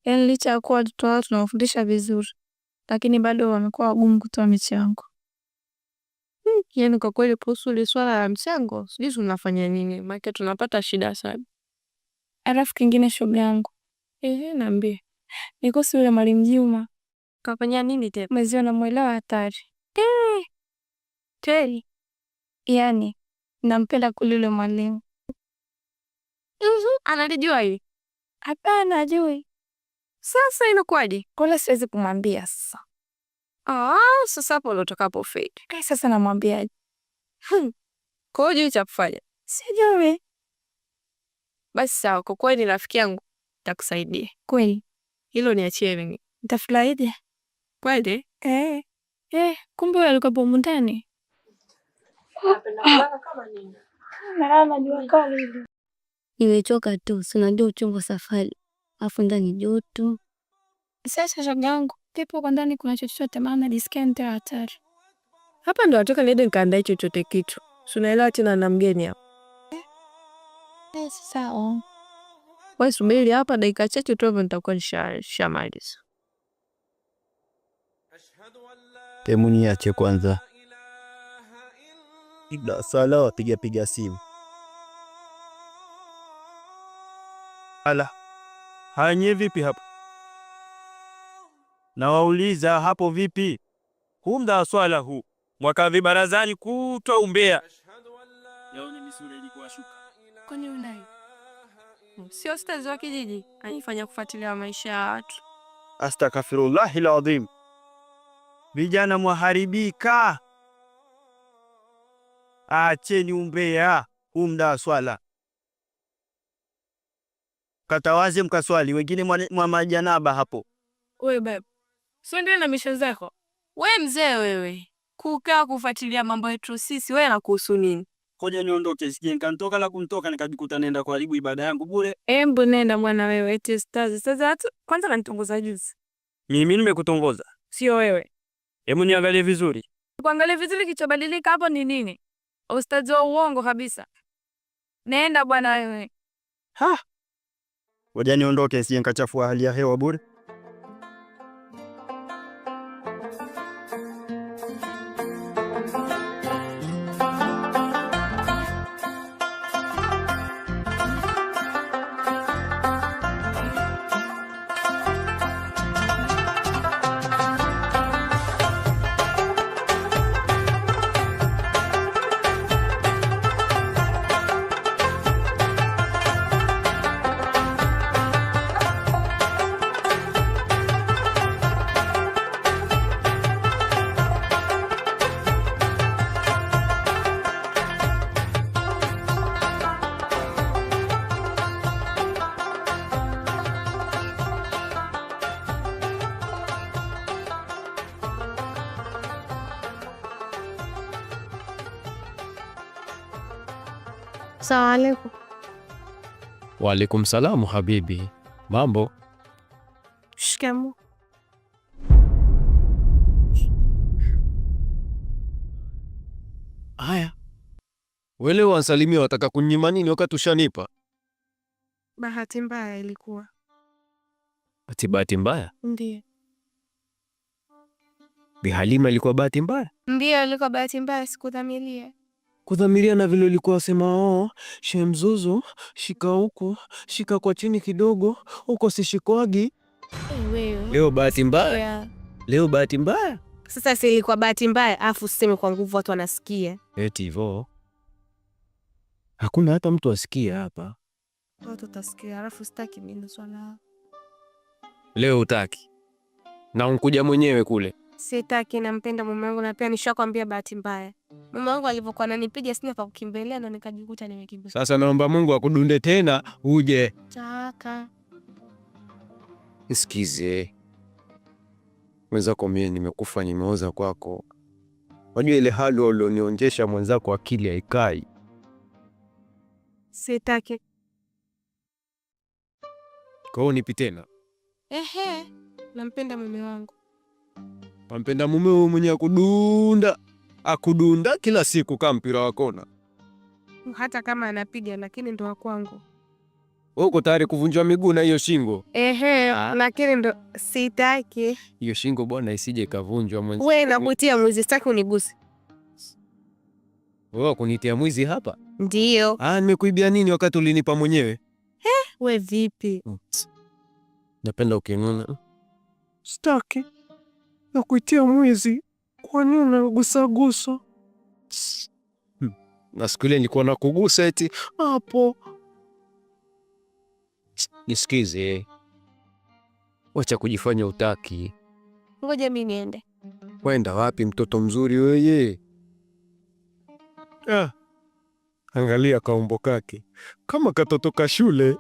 Speaker 5: Yaani licha ya kuwa watoto wao tunawafundisha vizuri, lakini bado wamekuwa wagumu kutoa michango. Yaani kwa kweli kuhusu ile swala la mchango, sijui tunafanya nini, maana tunapata shida sana. Alafu kingine shoga yangu. Niambie. Nikosi yule Mwalimu Juma. Kafanya nini tena? Mwezi namuelewa hatari. Kweli. Yaani nampenda kule yule mwalimu. Analijua hili? Hapana, hajui. Sasa inakuwaje? Kole siwezi kumwambia sasa. Sasa hapo utakapo fake. Sasa namwambiaje? Kwa hiyo cha kufanya. Sijui. Basi sawa, kwa kweli rafiki yangu nitakusaidia. Kweli. Hilo niachie mimi. Nitafurahia. Kweli? Kumbe wewe ulikuwa hapo ndani.
Speaker 6: Kama nini? Najua kali hivi.
Speaker 4: Nimechoka tu, si unajua uchungu safari. Afu ndani joto. Sasa shoga yangu, kipo kwa ndani kuna chochote maana najisikia nita hatari.
Speaker 5: Hapa ndo natoka niende nikaandae chochote kitu. Si unaelewa tena na mgeni hapa.
Speaker 4: Sawa.
Speaker 5: Wewe subiri hapa dakika chache tu nitakuwa nishamaliza.
Speaker 7: Temu niache kwanza. Ida sala wapiga simu.
Speaker 3: Ala. Hanye vipi hapa? Na wauliza hapo vipi? Humda swala huu. Mwaka vibarazani kutwa umbea. Leo ni misuli ilikuwa shuka.
Speaker 5: Kwani unai? Sio stazi wa kijiji, anifanya kufuatilia maisha ya watu.
Speaker 3: Astaghfirullahil azim. Vijana mwaharibika. Acheni umbea, humda swala. Katawaze mkaswali, wengine mwa majanaba hapo.
Speaker 5: Wewe baba, sio ndio na misha zako? Wewe mzee wewe, kukaa kufuatilia mambo yetu sisi, wewe nakuhusu nini?
Speaker 3: Koja niondoke, sije nikantoka la kumtoka nikajikuta nenda kuharibu ibada yangu bure.
Speaker 5: Embu nenda mwana wewe, eti stazi. Sasa hata kwanza kanitongoza juzi.
Speaker 3: Mimi nimekutongoza.
Speaker 5: Sio wewe.
Speaker 3: Hebu niangalie vizuri.
Speaker 5: Kuangalia vizuri kichobadilika hapo ni nini? Ustazi wa uongo kabisa. Nenda bwana wewe.
Speaker 3: Ha. Koja niondoke, sije nikachafua hali ya hewa bure.
Speaker 5: Asalamu alaykum.
Speaker 1: Wa alaykum salamu habibi. Mambo?
Speaker 5: Shikamoo.
Speaker 1: Haya. Wewe wansalimia wataka kunyima nini wakati ushanipa?
Speaker 5: Bahati mbaya ilikuwa.
Speaker 1: Bahati mbaya?
Speaker 5: Ndiyo.
Speaker 1: Bi Halima ilikuwa bahati mbaya?
Speaker 5: Ndiyo, ilikuwa bahati mbaya, sikudhamiria.
Speaker 1: Kudhamiria na vile ulikuwa sema Shemzuzu, shika huko, shika kwa chini kidogo, huko sishikwagi.
Speaker 5: Wewe.
Speaker 1: Leo bahati mbaya?
Speaker 5: Yeah.
Speaker 1: Leo bahati mbaya?
Speaker 5: Sasa si ilikuwa bahati mbaya, afu useme kwa nguvu watu wanasikia.
Speaker 1: Eti hivyo. Hakuna hata mtu asikia hapa.
Speaker 5: Watu watasikia, alafu sitaki mimi swala.
Speaker 1: Leo utaki. Na unkuja mwenyewe kule.
Speaker 5: Sitaki, nampenda mume wangu na pia nishakwambia bahati mbaya. Mume wangu alivyokuwa ananipiga sina pa kukimbilia na nikajikuta nimekimbia.
Speaker 1: Sasa naomba Mungu akudunde tena uje.
Speaker 5: Taka.
Speaker 1: Nisikize. Mwenzako mimi nimekufa nimeoza kwako. Wajua ile hali ulionionyesha mwenzako akili haikai.
Speaker 5: Sitaki.
Speaker 1: Kwa hiyo nipi tena?
Speaker 5: Nampenda mume wangu.
Speaker 1: Pampenda mume wewe mwenye akudunda kila siku kama mpira wa kona.
Speaker 5: Hata kama anapiga lakini ndo wa kwangu.
Speaker 1: Wewe uko tayari kuvunjwa miguu na hiyo shingo?
Speaker 5: Lakini ndo sitaki.
Speaker 1: Hiyo shingo bwana isije kavunjwa mwenzi.
Speaker 5: Wewe nakutia mwizi, sitaki uniguse.
Speaker 1: Wewe kunitia mwizi hapa?
Speaker 5: Ndio.
Speaker 1: Nimekuibia nini wakati ulinipa mwenyewe?
Speaker 5: Wewe vipi?
Speaker 1: Napenda ukinuna.
Speaker 2: Sitaki. Na kuitia mwizi. Kwa nini unagusa?
Speaker 1: Na siku ile nilikuwa nakugusa eti hapo. Nisikize. Wacha kujifanya utaki.
Speaker 5: Ngoja mimi niende.
Speaker 1: Kwenda wapi mtoto mzuri wewe? Angalia kaumbo kake. Kama katotoka shule.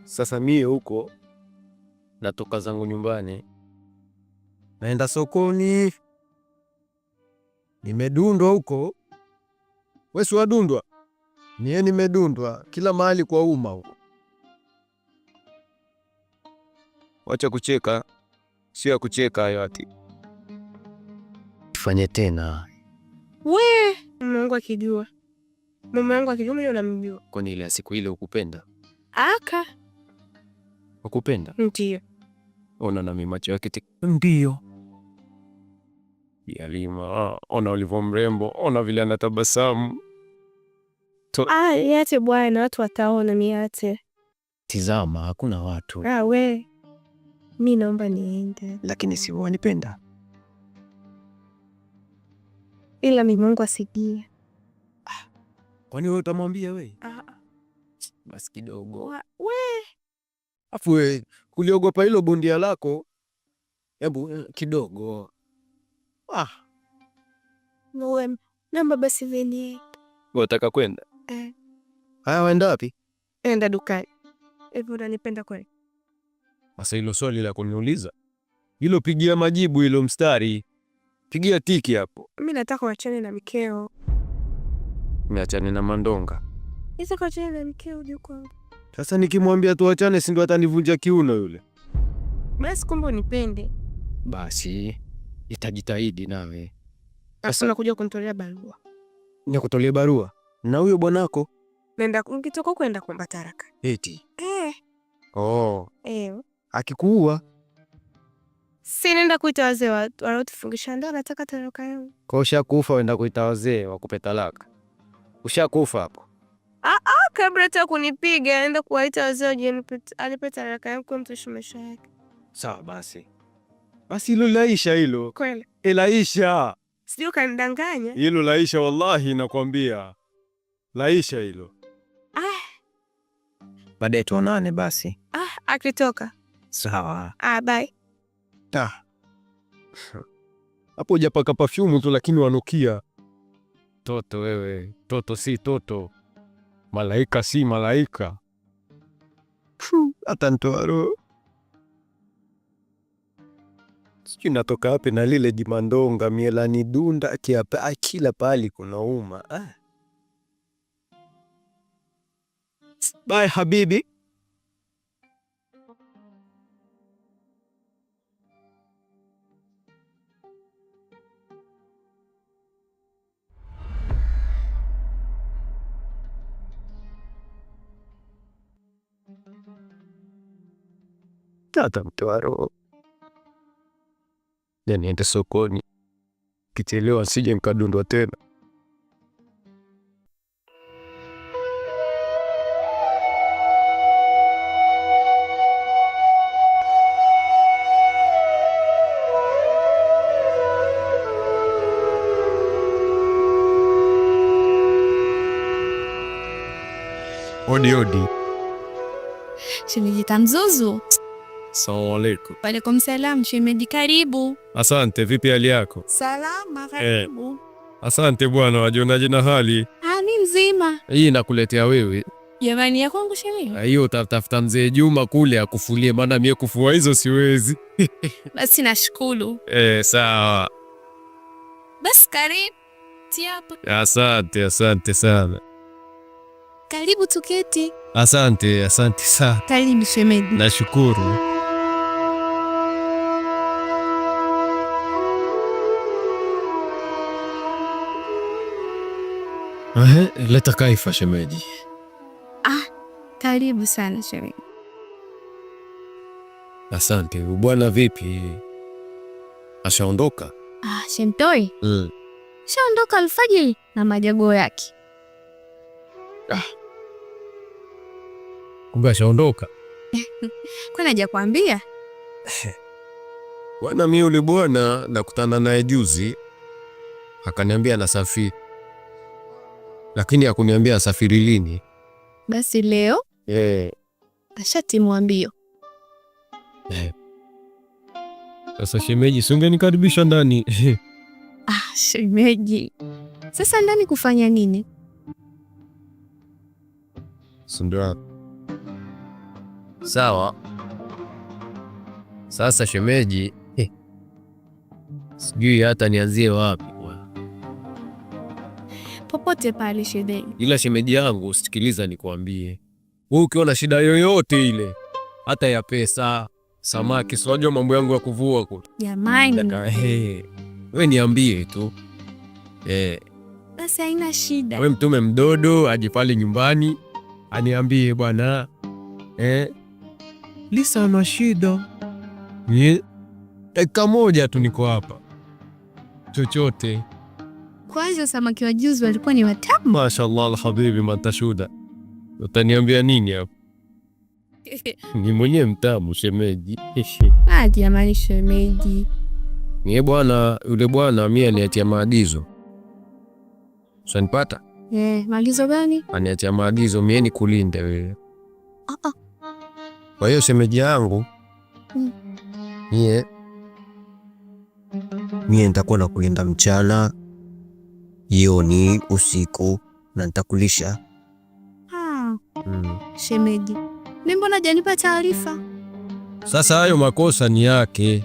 Speaker 1: Sasa mie huko natoka zangu nyumbani. Naenda sokoni. Nimedundwa huko. Wewe si wadundwa? Mie nimedundwa kila mahali kwa umma huko. Wacha kucheka. Sio ya kucheka hayo ati.
Speaker 7: Tufanye tena.
Speaker 5: We, Mungu akijua. Mume wangu akijua mimi namjua.
Speaker 1: Kwani ile siku ile ukupenda?
Speaker 5: Aka.
Speaker 1: Ukupenda?
Speaker 5: Ndio.
Speaker 1: Ona na mimi macho yake ndio. Halima, ona ulivyo mrembo, ona vile anatabasamu.
Speaker 5: Yate bwana, watu wataona miate.
Speaker 7: Tizama, hakuna watu.
Speaker 5: We. Mimi naomba niende.
Speaker 1: Lakini si wanipenda.
Speaker 5: Ila mimi Mungu asikie.
Speaker 1: Kwani wewe utamwambia wewe?
Speaker 7: Basi kidogo.
Speaker 5: We.
Speaker 1: Afu wewe kuliogopa hilo bondia lako? Hebu kidogo.
Speaker 5: Wewe, namba basi veni.
Speaker 1: Unataka kwenda? Haya, waenda wapi?
Speaker 5: Enda dukani. Hivyo unanipenda kweli?
Speaker 1: Sasa hilo swali la kuniuliza. Hilo pigia majibu hilo mstari. Pigia tiki hapo.
Speaker 5: Mimi nataka uachane na mikeo.
Speaker 1: Niachane na mandonga.
Speaker 5: Hizo kwa achane na mikeo juko.
Speaker 1: Sasa nikimwambia tuachane si ndo atanivunja kiuno yule.
Speaker 5: Basi kumbe unipende.
Speaker 1: Basi itajitahidi nawe.
Speaker 5: Sasa unakuja kunitolea barua.
Speaker 1: Nikutolea barua? Na huyo bwanako?
Speaker 5: Nenda ukitoka kwenda kuomba taraka.
Speaker 1: Eti. Akikuua?
Speaker 5: Si nenda kuita wazee wanaotufungisha ndoa, nataka taraka yangu.
Speaker 1: Kwa ushakufa wenda kuita wazee wakupe talaka. Ushakufa hapo.
Speaker 5: Kabla hata kunipiga nenda kuwaita wazee waje alipe taraka yangu kwa mtu maisha yake.
Speaker 1: Sawa basi. Basi hilo laisha hilo.
Speaker 5: Kweli?
Speaker 1: Laisha.
Speaker 5: Sio kanidanganya.
Speaker 1: Hilo laisha wallahi nakwambia. Laisha hilo. Baadaye tuonane basi.
Speaker 5: Akitoka.
Speaker 1: Sawa.
Speaker 5: Bye.
Speaker 1: Hapo hujapaka perfume tu lakini wanukia. Toto wewe, toto si toto. Malaika si malaika. Hata ntoa roho. Sijui natoka wapi na lile jimandonga mielani dunda kiapa kila pali kuna uma. Bye habibi. Tata mtoa roho. Niende sokoni. Kichelewa sije nikadundwa tena. Odi.
Speaker 4: Shemeji Tamzuzu.
Speaker 1: Assalamu alaikum.
Speaker 4: Wa alaikum salam, shemeji karibu.
Speaker 1: Asante, vipi hali yako?
Speaker 4: Salama, karibu.
Speaker 1: Asante bwana, wajionaje na hali?
Speaker 4: Ni mzima.
Speaker 1: Hii nakuletea wewe.
Speaker 4: Jamani ya kwangu shemeji.
Speaker 1: Hiyo tafuta mzee Juma kule akufulie maana mie kufua hizo siwezi.
Speaker 4: Basi nashukuru.
Speaker 1: Sawa.
Speaker 4: Basi karibu. Tiapo.
Speaker 1: Asante sana.
Speaker 4: Karibu tuketi.
Speaker 1: Asante sana.
Speaker 4: Karibu shemeji.
Speaker 1: Nashukuru. Leta kaifa shemeji.
Speaker 4: Karibu sana shemeji.
Speaker 1: Asante. Bwana vipi? Ashaondoka?
Speaker 4: Shemtoi? Shaondoka alfajiri na majago yake.
Speaker 1: Kumbe ashaondoka?
Speaker 4: Kwani hajakwambia?
Speaker 1: Bwana mimi yule bwana nakutana naye juzi. Akaniambia nasafiri. Lakini hakuniambia asafiri lini.
Speaker 4: Basi leo? Ashatimua mbio.
Speaker 1: Sasa shemeji, sungenikaribisha ndani.
Speaker 4: Shemeji. Sasa ndani kufanya nini?
Speaker 1: Sundra. Sawa. Sasa shemeji, sijui hata nianzie wapi bwana.
Speaker 4: Popote pale shemeji.
Speaker 1: Ila shemeji yangu, sikiliza nikwambie. Wewe ukiona shida yoyote ile, hata ya pesa, Samaki, si unajua mambo yangu ya kuvua huko.
Speaker 5: Jamani.
Speaker 1: Wewe niambie tu.
Speaker 5: Basi haina shida.
Speaker 1: Wewe mtume mdodo aje pale nyumbani aniambie bwana. Lisa ana shida. Dakika moja tu niko hapa. Chochote.
Speaker 5: Kwanza samaki wa juzi walikuwa ni watamu.
Speaker 1: Mashaallah alhabibi matashuda. Utaniambia nini hapo? Ni mwenye mtamu shemeji.
Speaker 5: Jamani shemeji.
Speaker 1: Ni bwana, yule bwana mimi aniatia maagizo. Usanipata?
Speaker 5: Maagizo gani?
Speaker 1: Aniatia maagizo mimi nikulinde wewe. Kwa hiyo shemeji yangu mimi nitakuwa nakulinda mchana, jioni, usiku na nitakulisha.
Speaker 5: Shemeji, mimi mbona hajanipa taarifa?
Speaker 1: Sasa hayo makosa ni yake.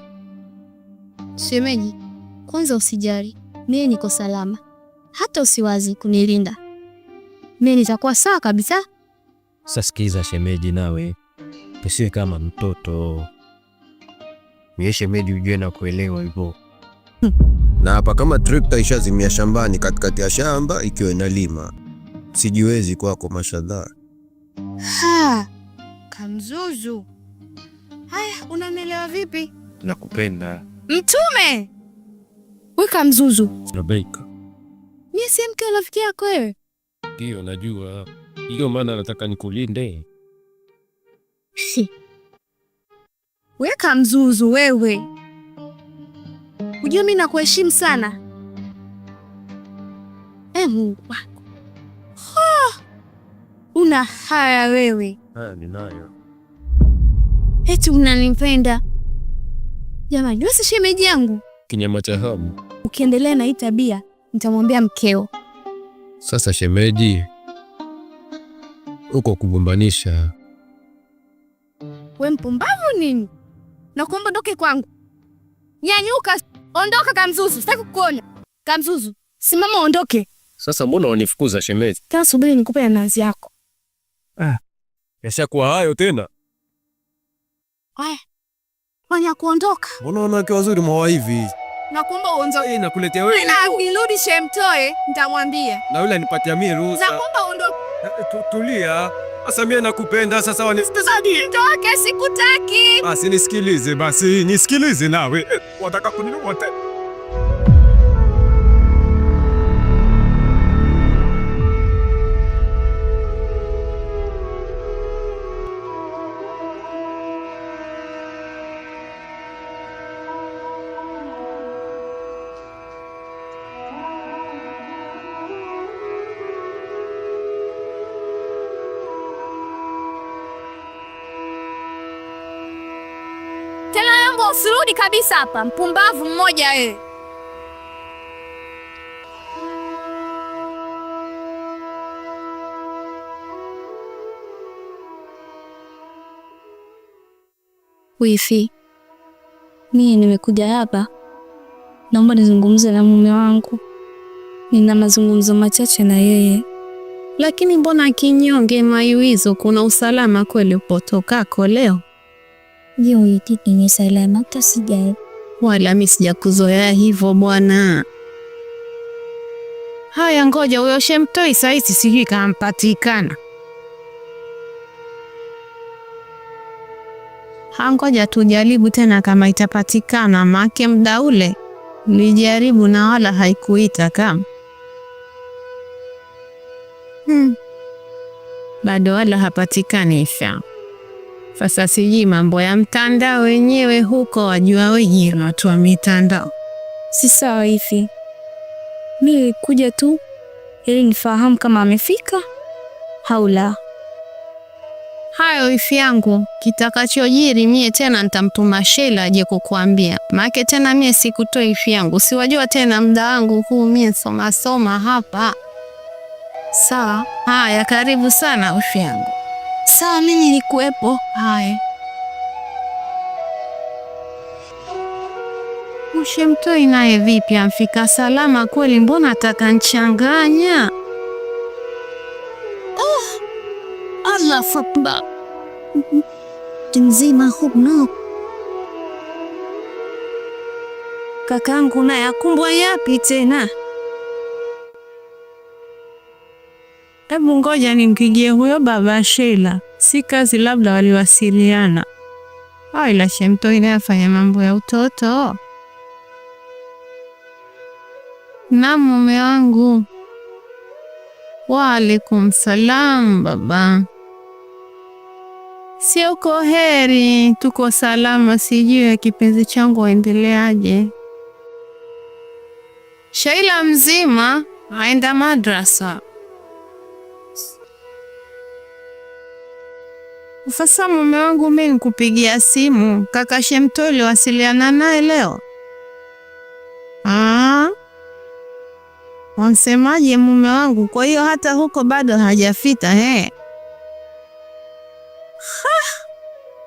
Speaker 4: Shemeji, kwanza usijali, mimi niko salama. Hata usiwazi kunilinda. Mimi nitakuwa sawa kabisa.
Speaker 7: Sasa sikiza shemeji, nawe usiwe kama mtoto.
Speaker 1: Mimi shemeji ujue na kuelewa hivyo. Na hapa kama trekta ishazimia shambani katikati ya shamba ikiwa inalima. Sijiwezi kwako mashallah.
Speaker 5: Kamzuzu. Haya, unanielewa vipi?
Speaker 1: Nakupenda.
Speaker 5: Mtume. Wewe Kamzuzu.
Speaker 1: Rabeika.
Speaker 5: Mimi si mke wa rafiki yako wewe.
Speaker 1: Ndio najua. Ndio maana nataka nikulinde.
Speaker 5: Wewe Kamzuzu wewe. Unajua mimi nakuheshimu sana. Mungu wako. Una haya wewe.
Speaker 1: Ninayo.
Speaker 5: Eti unanipenda. Jamani, wewe si shemeji yangu.
Speaker 1: Kinyama cha hamu.
Speaker 5: Ukiendelea na hii tabia, nitamwambia mkeo.
Speaker 1: Sasa shemeji, uko kugombanisha.
Speaker 5: We mpumbavu nini? Nakuomba ondoke kwangu. Nyanyuka, ondoka Kamzuzu, sitaki kukuona. Kamzuzu, simama ondoke.
Speaker 1: Sasa mbona wanifukuza shemeji?
Speaker 5: Tena subiri nikupe nazi yako.
Speaker 1: Yashakuwa hayo tena.
Speaker 5: Fanya kuondoka.
Speaker 1: Mbona wanawake wazuri mwa hivi?
Speaker 5: Nakuomba uondoke.
Speaker 1: Nakuletea wewe.
Speaker 5: Na unirudishe mtoe, nitamwambia.
Speaker 1: Na yule anipatia mimi ruhusa.
Speaker 5: Nakuomba ondoke.
Speaker 1: Tulia. Sasa mimi nakupenda, sasa wanisikizaje?
Speaker 5: Toke, sikutaki.
Speaker 1: Basi nisikilize, basi nisikilize nawe. Wataka kuniua tena?
Speaker 5: Usirudi kabisa hapa, mpumbavu mmoja wewe.
Speaker 4: Wifi, mimi nimekuja hapa, naomba nizungumze na mume wangu. Nina mazungumzo machache na yeye.
Speaker 5: Lakini mbona kinyonge Maiwizo, kuna usalama kweli upotokako leo?
Speaker 4: Ndio yitiki ni salama, hata sijai.
Speaker 5: Wala mimi sijakuzoea hivyo bwana. Haya ngoja huyo shemtoi saisi sijui kampatikana. Ngoja tujaribu tena kama itapatikana, make mda ule nilijaribu na wala haikuita kama. Bado wala hapatikani isha. Sasa sijui mambo ya mtandao wenyewe huko, wajua wenyewe watu wa mitandao.
Speaker 4: Si sawa hivi. Mimi kuja tu ili nifahamu kama amefika au la.
Speaker 5: Hayo ifi yangu, kitakachojiri mie tena nitamtuma Sheila aje kukuambia. Maana tena mie sikutoi ifi yangu. Siwajua tena muda wangu huu mie soma hapa. Sawa. Haya, karibu sana ifi yangu.
Speaker 4: Sawa, mimi nilikuwepo.
Speaker 5: Haya. Mshemtoi naye vipi, amfika salama kweli? Mbona atakanchanganya?
Speaker 4: Allah fakba. Mzima hubno.
Speaker 5: Kakangu naye akumbwa yapi tena? Hebu ngoja nimpigie huyo baba Sheila. Si kazi, labda waliwasiliana. Ila Shemtoi inafanya mambo ya utoto. Na mume wangu. Wa alaikum salam baba. Si uko heri? Tuko salama, sijui kipenzi changu waendeleaje. Sheila mzima aenda madrasa. Sasa mume wangu, mimi nikupigia simu. Kaka Shemtoi uliwasiliana naye leo? Wansemaje mume wangu? Kwa hiyo hata huko bado hajafita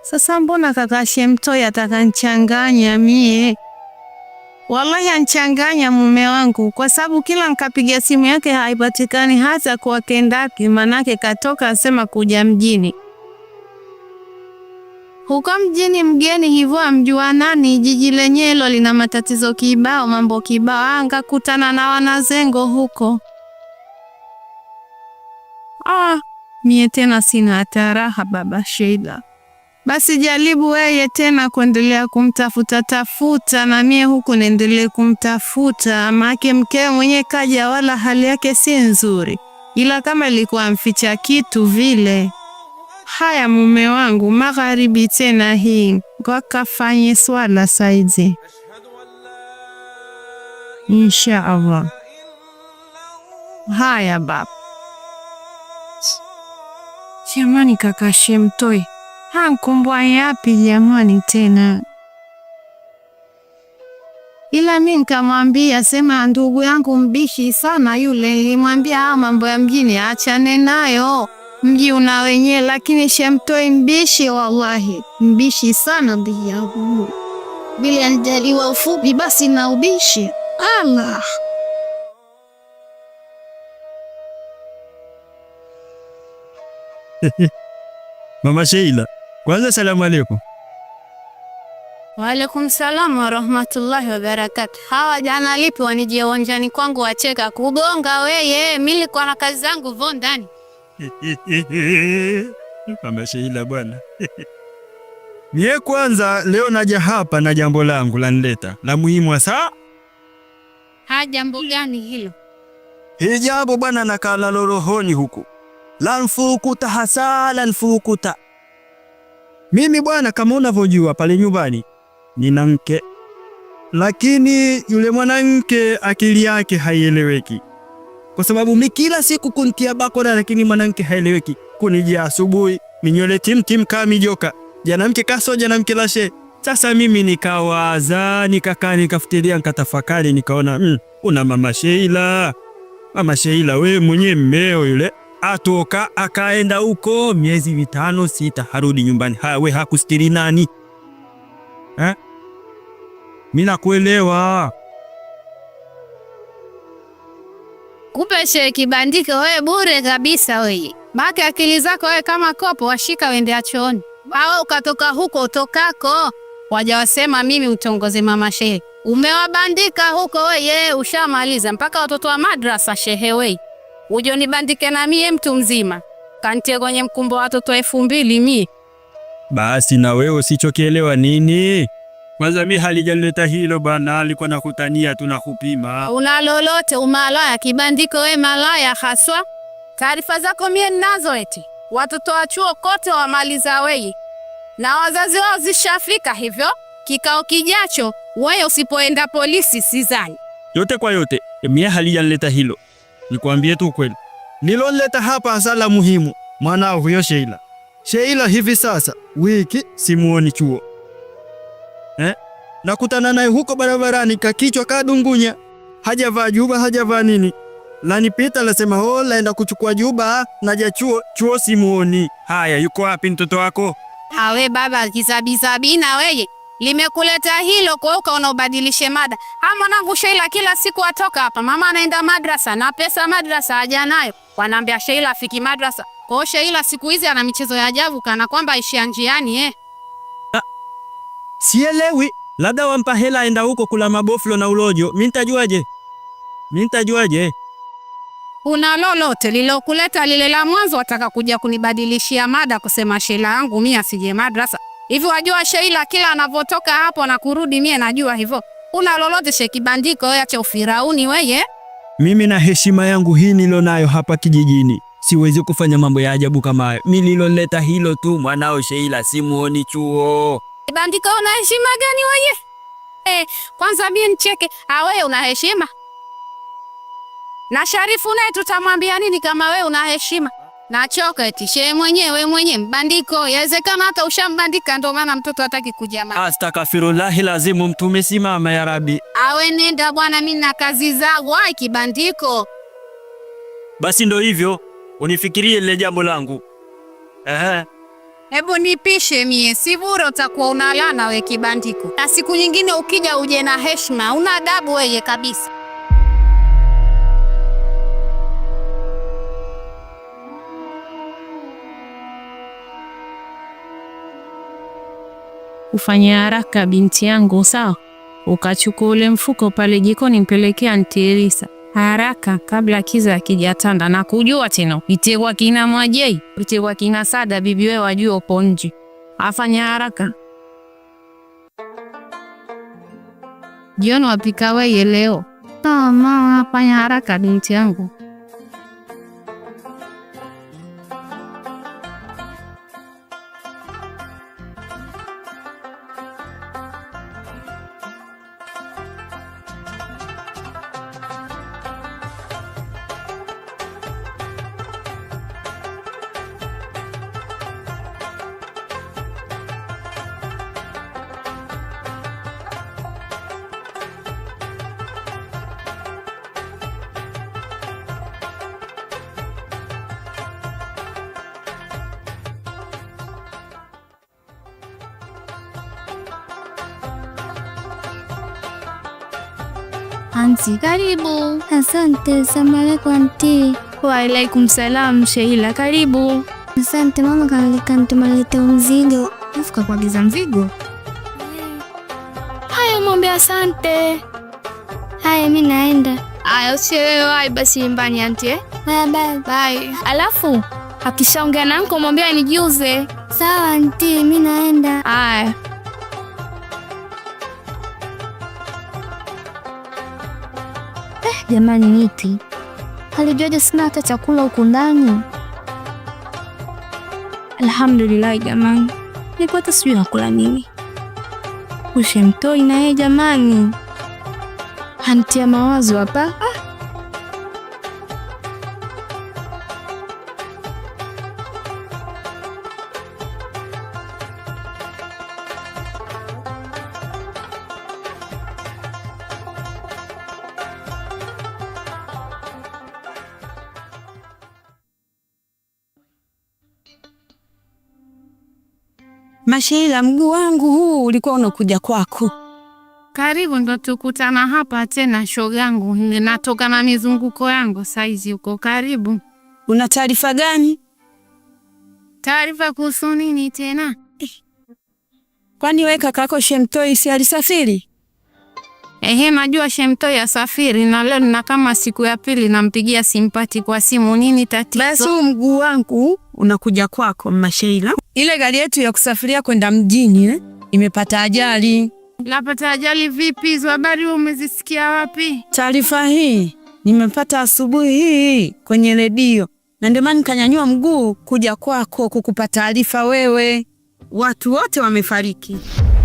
Speaker 5: Sasa mbona kaka Shemtoi atakanchanganya mie? Wallahi anchanganya mume wangu, kwa sababu kila nikapiga simu yake haipatikani, hata kwa kendaki, manake katoka asema kuja mjini. Huko mjini mgeni hivyo amjua nani? Jiji lenyewe lina matatizo kibao, mambo kibao. Angakutana na wanazengo huko. Mie tena sina ataraha baba Sheila. Basi jaribu wewe tena kuendelea kumtafuta na mie huku naendelee kumtafuta, maana mkeo mwenye kaja wala hali yake si nzuri. Ila kama ilikuwa mficha kitu vile. Haya mume wangu, magharibi tena hii. Kwa kafanye swala saizi. Insha Allah. Haya baba. Jamani kaka Shemtoi. Hankumbwa yapi jamani tena? Ila mimi nikamwambia, sema ndugu yangu mbishi sana yule. Nilimwambia mambo ya mjini achane nayo. Mji una wenyewe, lakini Shemtoi mbishi wallahi. Mbishi sana ndugu yangu. Bila anjaliwa ufupi basi na ubishi. Allah.
Speaker 3: Mama Sheila, kwanza salamu alaykum.
Speaker 5: Wa alaikum salam wa rahmatullahi wa barakatuh. Hawa jana lipi wanijia uwanjani kwangu wacheka kugonga weye, mimi nilikuwa na kazi zangu vo ndani.
Speaker 3: Mama Sheila bwana. Mie kwanza leo naja hapa na jambo langu lanileta la muhimu sana.
Speaker 5: Jambo gani hilo?
Speaker 3: Hii jambo bwana nakala rohoni huku. Lanfukuta hasala nfukuta. Mimi bwana, kama unavyojua pale nyumbani nina mke, lakini yule mwanamke akili yake haieleweki. Kwa sababu mimi kila siku kuntia bakora, lakini mwanamke haieleweki. Kunijia asubuhi minyole tim kama joka. Jana mke kaso, jana mke lashe. Sasa mimi nikawaza, nikakaa nikafikiria, nikatafakari, nikaona una Mama Sheila. Mama Sheila wewe mwenye mmeo yule atoka akaenda huko miezi 5 6 harudi nyumbani. We hakustiri nani? Mimi nakuelewa.
Speaker 5: Kupe kibandiko wewe bure kabisa wewe. Baki akili zako wewe kama kopo washika wende chooni. Au ukatoka huko utokako. Waja wasema mimi utongoze Mama Sheila. Umewabandika huko wewe, ushamaliza mpaka watoto wa madrasa shehe wewe. Ujo nibandike na mie mtu mzima. Kantie kwenye mkumbo watoto 2000 mie.
Speaker 3: Basi na wewe usichokielewa nini? Kwanza mimi halijaleta hilo bana, alikuwa nakutania tunakupima.
Speaker 5: Una lolote umalaya kibandiko we malaya haswa. Taarifa zako mie ninazo eti. Watoto wa chuo kote wamaliza wewe. Na wazazi wao zishafika hivyo. Kikao kijacho wewe usipoenda polisi sizani.
Speaker 3: Yote kwa yote, mie halijaleta hilo. Nikwambie tu kweli. Niloleta hapa asala muhimu. Mwanao huyo Sheila. Sheila hivi sasa wiki simuoni chuo. Nakutana naye huko barabarani kakichwa kadungunya. Hajavaa juba, hajavaa nini. Lanipita lasema laenda kuchukua juba, naja chuo simuoni. Haya, yuko wapi mtoto wako?
Speaker 5: Hawe baba kizabizabi na wewe. Limekuleta hilo kwa ukaona ubadilishe mada. Mwanangu Sheila kila siku atoka hapa. Mama anaenda madrasa na pesa madrasa haja nayo. Wanaambia Sheila afiki madrasa. Kwa Sheila siku hizi ana michezo ya ajabu kana kwamba ishia njiani .
Speaker 3: Sielewi, Labda wampa hela aenda huko kula maboflo na ulojo. Mimi nitajuaje?
Speaker 5: Una lolote lilokuleta lile la mwanzo wataka kuja kunibadilishia mada kusema Sheila yangu mimi asije madrasa. Hivi wajua Sheila kila anavotoka hapo na kurudi mimi najua hivyo. Una lolote Shekibandiko wewe acha ufirauni wewe?
Speaker 3: Mimi na heshima yangu hii nilonayo hapa kijijini. Siwezi kufanya mambo ya ajabu kama hayo. Mimi niloleta hilo tu mwanao Sheila simuoni chuo.
Speaker 5: Bandiko una heshima gani wewe? Kwanza mimi nicheke. Wewe una heshima? Na Sharifu naye tutamwambia nini kama wewe una heshima? Nachoka eti shehe mwenyewe mbandiko. Yawezekana hata ushambandika ndio maana mtoto hataki kuja mama.
Speaker 3: Astaghfirullah lazimu mtume simama ya Rabbi.
Speaker 5: Nenda bwana mimi na kazi zangu kibandiko.
Speaker 3: Basi ndo hivyo. Unifikirie ile jambo langu.
Speaker 5: Hebu nipishe mie, si bure utakuwa unalana we kibandiko. Na siku nyingine ukija uje na heshima, una adabu wewe kabisa. Ufanye haraka binti yangu, sawa? Ukachukua ule mfuko pale jikoni mpelekea Aunti Elisa. Haraka kabla kiza kijatanda na kujua tena. Itewa kina Mwajei, itewa kina Sada bibi wewe wajua upo nje. Afanya haraka. Jioni wapika wewe leo. Mama afanya haraka binti yangu. Anti, karibu.
Speaker 8: Asante, salamu alaykum anti.
Speaker 5: Wa alaikum salam Sheila, karibu.
Speaker 8: Asante mama kanileta mzigo.
Speaker 5: Nafika kuagiza mzigo?
Speaker 8: Haya mwambie asante. Haya mimi naenda.
Speaker 5: Haya usielewe basi nyumbani anti.
Speaker 8: Bye.
Speaker 5: Alafu akishaongea na anko mwambie anijuze.
Speaker 8: Sawa anti, mimi naenda.
Speaker 5: Haya.
Speaker 8: Jamani niti. Halijuaje sina hata chakula huku ndani.
Speaker 5: Alhamdulillah jamani. Niko hata sijui nakula nini. Ushemtoi na yeye jamani. Hantia mawazo hapa.
Speaker 9: Masheila, mguu wangu huu ulikuwa unakuja kwako.
Speaker 5: Karibu, ndo tukutana hapa tena shogangu. Ninatoka na mizunguko yangu saizi uko karibu.
Speaker 9: Una taarifa gani?
Speaker 5: Taarifa kuhusu nini tena?
Speaker 9: Kwani wewe kakako Shemtoi si alisafiri?
Speaker 5: Najua Shemtoi asafiri na leo na kama siku ya pili nampigia simpati kwa simu. Nini tatizo?
Speaker 9: Basi mguu wangu unakuja kwako Masheila. Ile gari yetu ya kusafiria kwenda mjini imepata ajali.
Speaker 5: Lapata ajali vipi? Hizo habari umezisikia wapi?
Speaker 9: Taarifa hii nimepata asubuhi hii kwenye redio. Na ndio maana nikanyanyua mguu kuja kwako kukupa taarifa wewe. Watu wote wamefariki.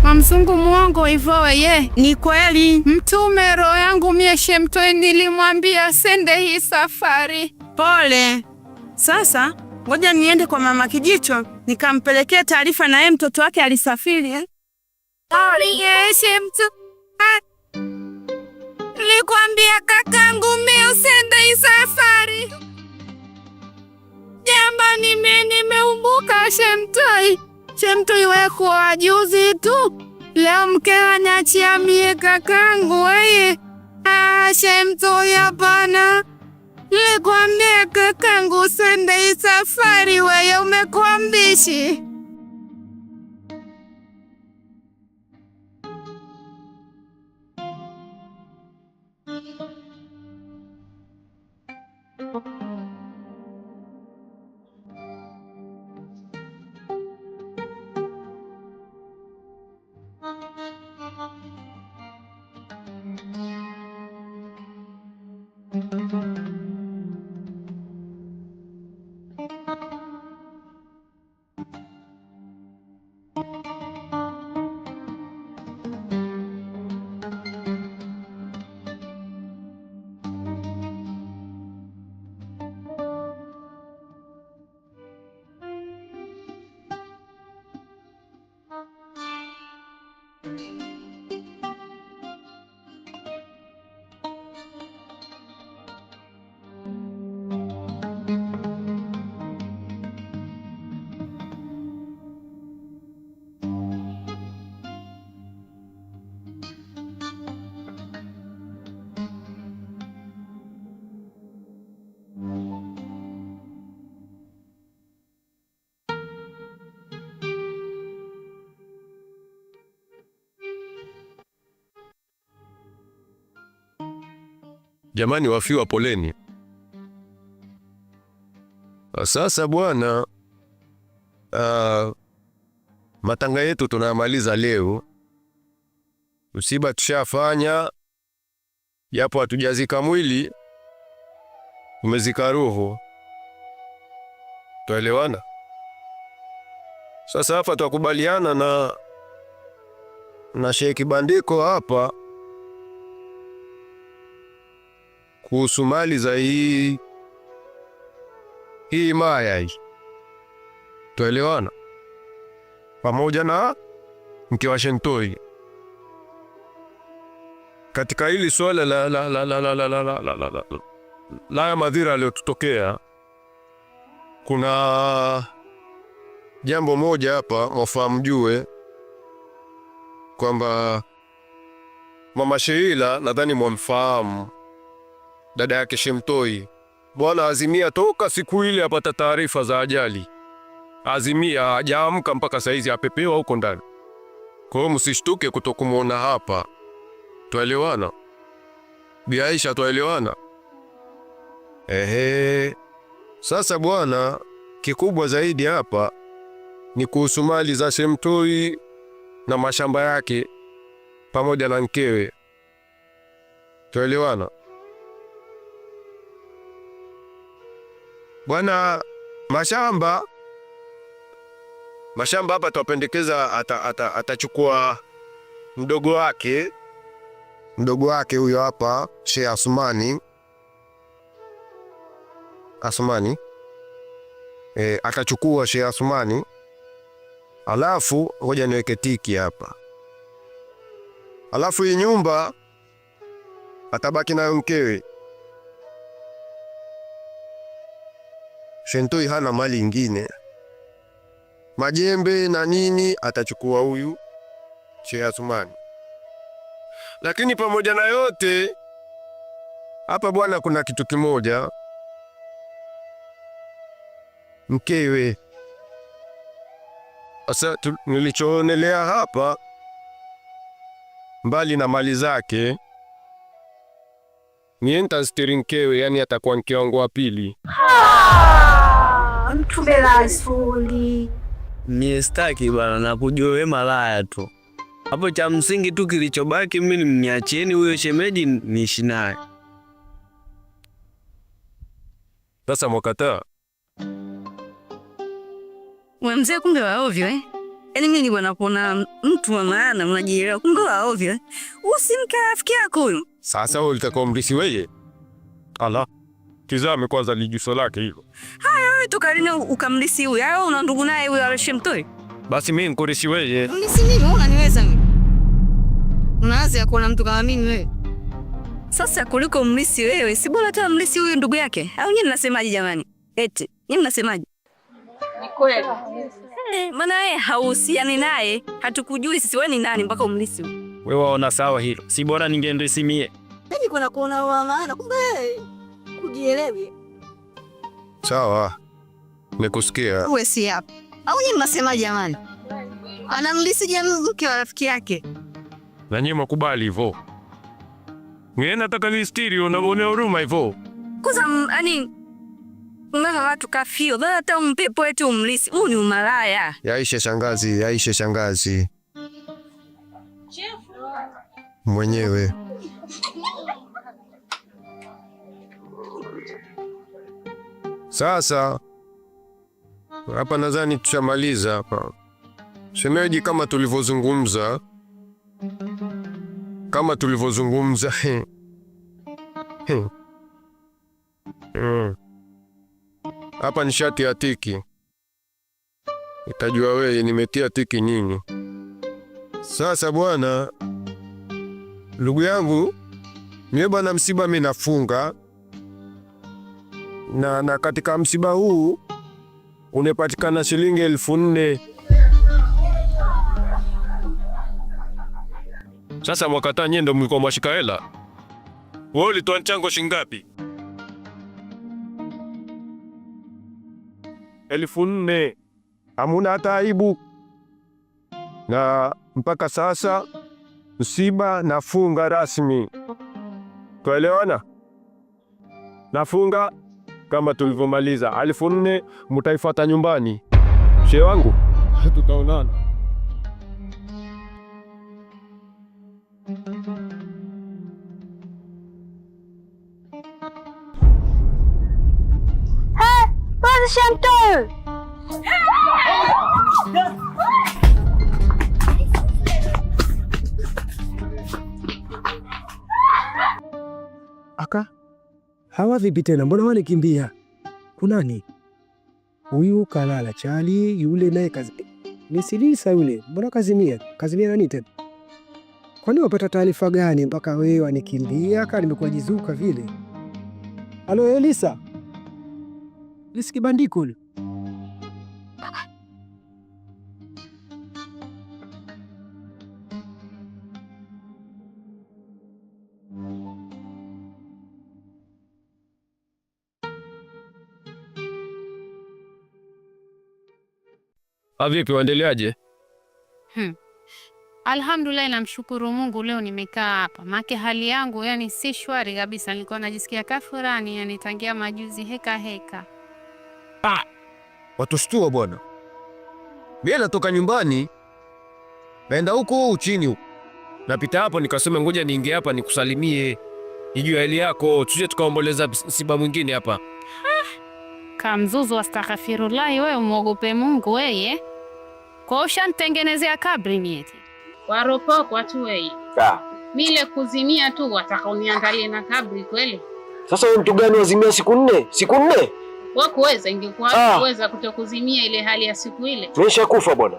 Speaker 5: Mamsungu muongo hivyo wewe?
Speaker 9: Ni kweli.
Speaker 5: Mtume roho yangu mie Shemtoi nilimwambia sende hii safari.
Speaker 9: Pole. Sasa ngoja niende kwa mama Kijicho nikampelekea taarifa na yeye mtoto wake alisafiri.
Speaker 5: Shemtoi. Nilikwambia kakangu mie usende hii safari. Jamani mie nimeumbuka Shemtoi. Shemtoi weko wajuzi tu. Leo mkewa nyachia mie kakangu weye. Shemtoi hapana. Nilikwambia kakangu usende hii safari weye umekuwa mbishi.
Speaker 1: Jamani wafiwa, poleni. Sasa bwana, matanga yetu tunamaliza leo. Msiba tushafanya, japo hatujazika mwili, umezika roho. Tuelewana? Sasa hapa tukubaliana na Sheikh Bandiko hapa kuhusu mali za hii maya hii. Tuelewana? Pamoja na mke wa Shentoi. Katika hili swala la madhira aliyotutokea, kuna jambo moja hapa mwafahamu jue kwamba Mama Sheila, nadhani mwamfahamu, dada yake Shemtoi. Bwana Azimia toka siku ile apata taarifa za ajali, Azimia hajaamka mpaka saizi, apepewa huko ndani. Kwa hiyo msishtuke kutokumuona hapa. Tuelewana? Bi Aisha, tuelewana? Sasa bwana, kikubwa zaidi hapa ni kuhusu mali za Shemtoi na mashamba yake pamoja na mkewe. Tuelewana? Bwana, mashamba hapa tuwapendekeza atachukua mdogo wake huyo hapa, Sheikh Asmani. Atachukua Sheikh Asmani. Alafu ngoja niweke tiki hapa. Alafu hii nyumba atabaki nayo mkewe. Shentoi hana mali ingine, majembe na nini atachukua huyu Sheikh Asmani. Lakini pamoja na yote hapa bwana, kuna kitu kimoja, mkewe. Sasa nilichoonelea hapa, mbali na mali zake, ni nitastiri mkewe, yani atakuwa mke wangu wa pili.
Speaker 8: Mtumelasuli
Speaker 3: mie staki bana, nakujua wewe malaya tu. Hapo cha msingi tu kilichobaki mimi mniachieni huyo shemeji niishi naye.
Speaker 1: Sasa mwakataa.
Speaker 9: Mzee, kumbe wa ovyo eh? Yaani mimi nilikuwa nakuona mtu wa maana, unajielewa, kumbe wa ovyo eh? Usimke rafiki yako huyo.
Speaker 1: Sasa wewe utakuwa mrisi wewe. Ala. Tizame kwanza lijuso lake hilo.
Speaker 9: Haya wewe toka lini ukamlisi huyo? Hao una ndugu naye huyo Shemtoi?
Speaker 1: Basi mimi nikurisi wewe.
Speaker 9: Mlisi mimi, unaniweza mimi? Unaanza kuona mtu kama mimi wewe? Sasa kuliko mlisi wewe, si bora hata mlisi huyo ndugu yake? Au nyinyi mnasemaje jamani? Eti, nyinyi mnasemaje?
Speaker 6: Ni kweli.
Speaker 9: Maana yeye hauhusiani naye, hatukujui sisi wewe ni nani mpaka umlisi huyo.
Speaker 3: Wewe waona sawa hilo? Si bora ningeendesi mie.
Speaker 9: Mimi kuna kuona wa maana, kumbe kujielewi.
Speaker 1: Sawa. Nikusikia.
Speaker 9: Wewe si hapa. Au nyinyi mnasemaje jamani? Anamlisi jamii mke wa rafiki yake.
Speaker 1: Na nyinyi mkubali hivyo. Mimi nataka nistiri, unaona huruma hivyo.
Speaker 9: Kwanza yani mama watu kafio, bado hata mpepo wetu umlisi. Huu ni umalaya.
Speaker 1: Yaishe shangazi, yaishe shangazi. Mwenyewe. Sasa hapa nadhani tushamaliza hapa. Shemeji, kama tulivyozungumza hapa ni shati ya tiki. Utajua wewe nimetia tiki nini. Sasa bwana, ndugu yangu, mimi bwana msiba mimi nafunga. Na katika msiba huu unepatikana shilingi 4,000. Sasa mwakata nyendo mlikuwa mwashika hela. Wewe ulitoa mchango shingapi? 4,000. Hamuna hata aibu. Na mpaka sasa msiba nafunga rasmi. Tuelewana? Nafunga kama tulivyomaliza. 4,000 mtaifuata nyumbani. Shehe wangu, tutaonana.
Speaker 2: Aka, hawa vipi tena? Mbona wanikimbia? Kunani? Huyu kalala chali, yule naye kazi. Ni Silisa yule. Mbona kazimia? Kazimia nani tena? Kwani wapata taarifa gani mpaka wewe wanikimbia? Kama nimekuwa jizuka vile. Halo Elisa. Lisiki bandiko yule.
Speaker 1: Vipi, waendeleaje?
Speaker 5: Alhamdulillah, namshukuru Mungu leo nimekaa hapa. Maana hali yangu yani si shwari kabisa. Nilikuwa najisikia kafurani yani tangia majuzi heka.
Speaker 1: Watushtua bwana. Mimi natoka nyumbani naenda huko chini huko. Napita hapo nikasema ngoja niingie hapa nikusalimie. Nijue hali yako, tuje tukaomboleza msiba mwingine hapa.
Speaker 5: Kamzuzu, astaghfirullah, wewe muogope Mungu wewe. Kwa ushanitengenezea kabri mieti. Waropoko watu wewe. Mile kuzimia tu wataka uniangalie na kabri kweli?
Speaker 10: Sasa wewe mtu gani wazimia siku 4? Siku 4?
Speaker 5: Wakuweza ingekuwa kuweza kutokuzimia ile hali ya siku ile.
Speaker 10: Tumeshakufa bwana.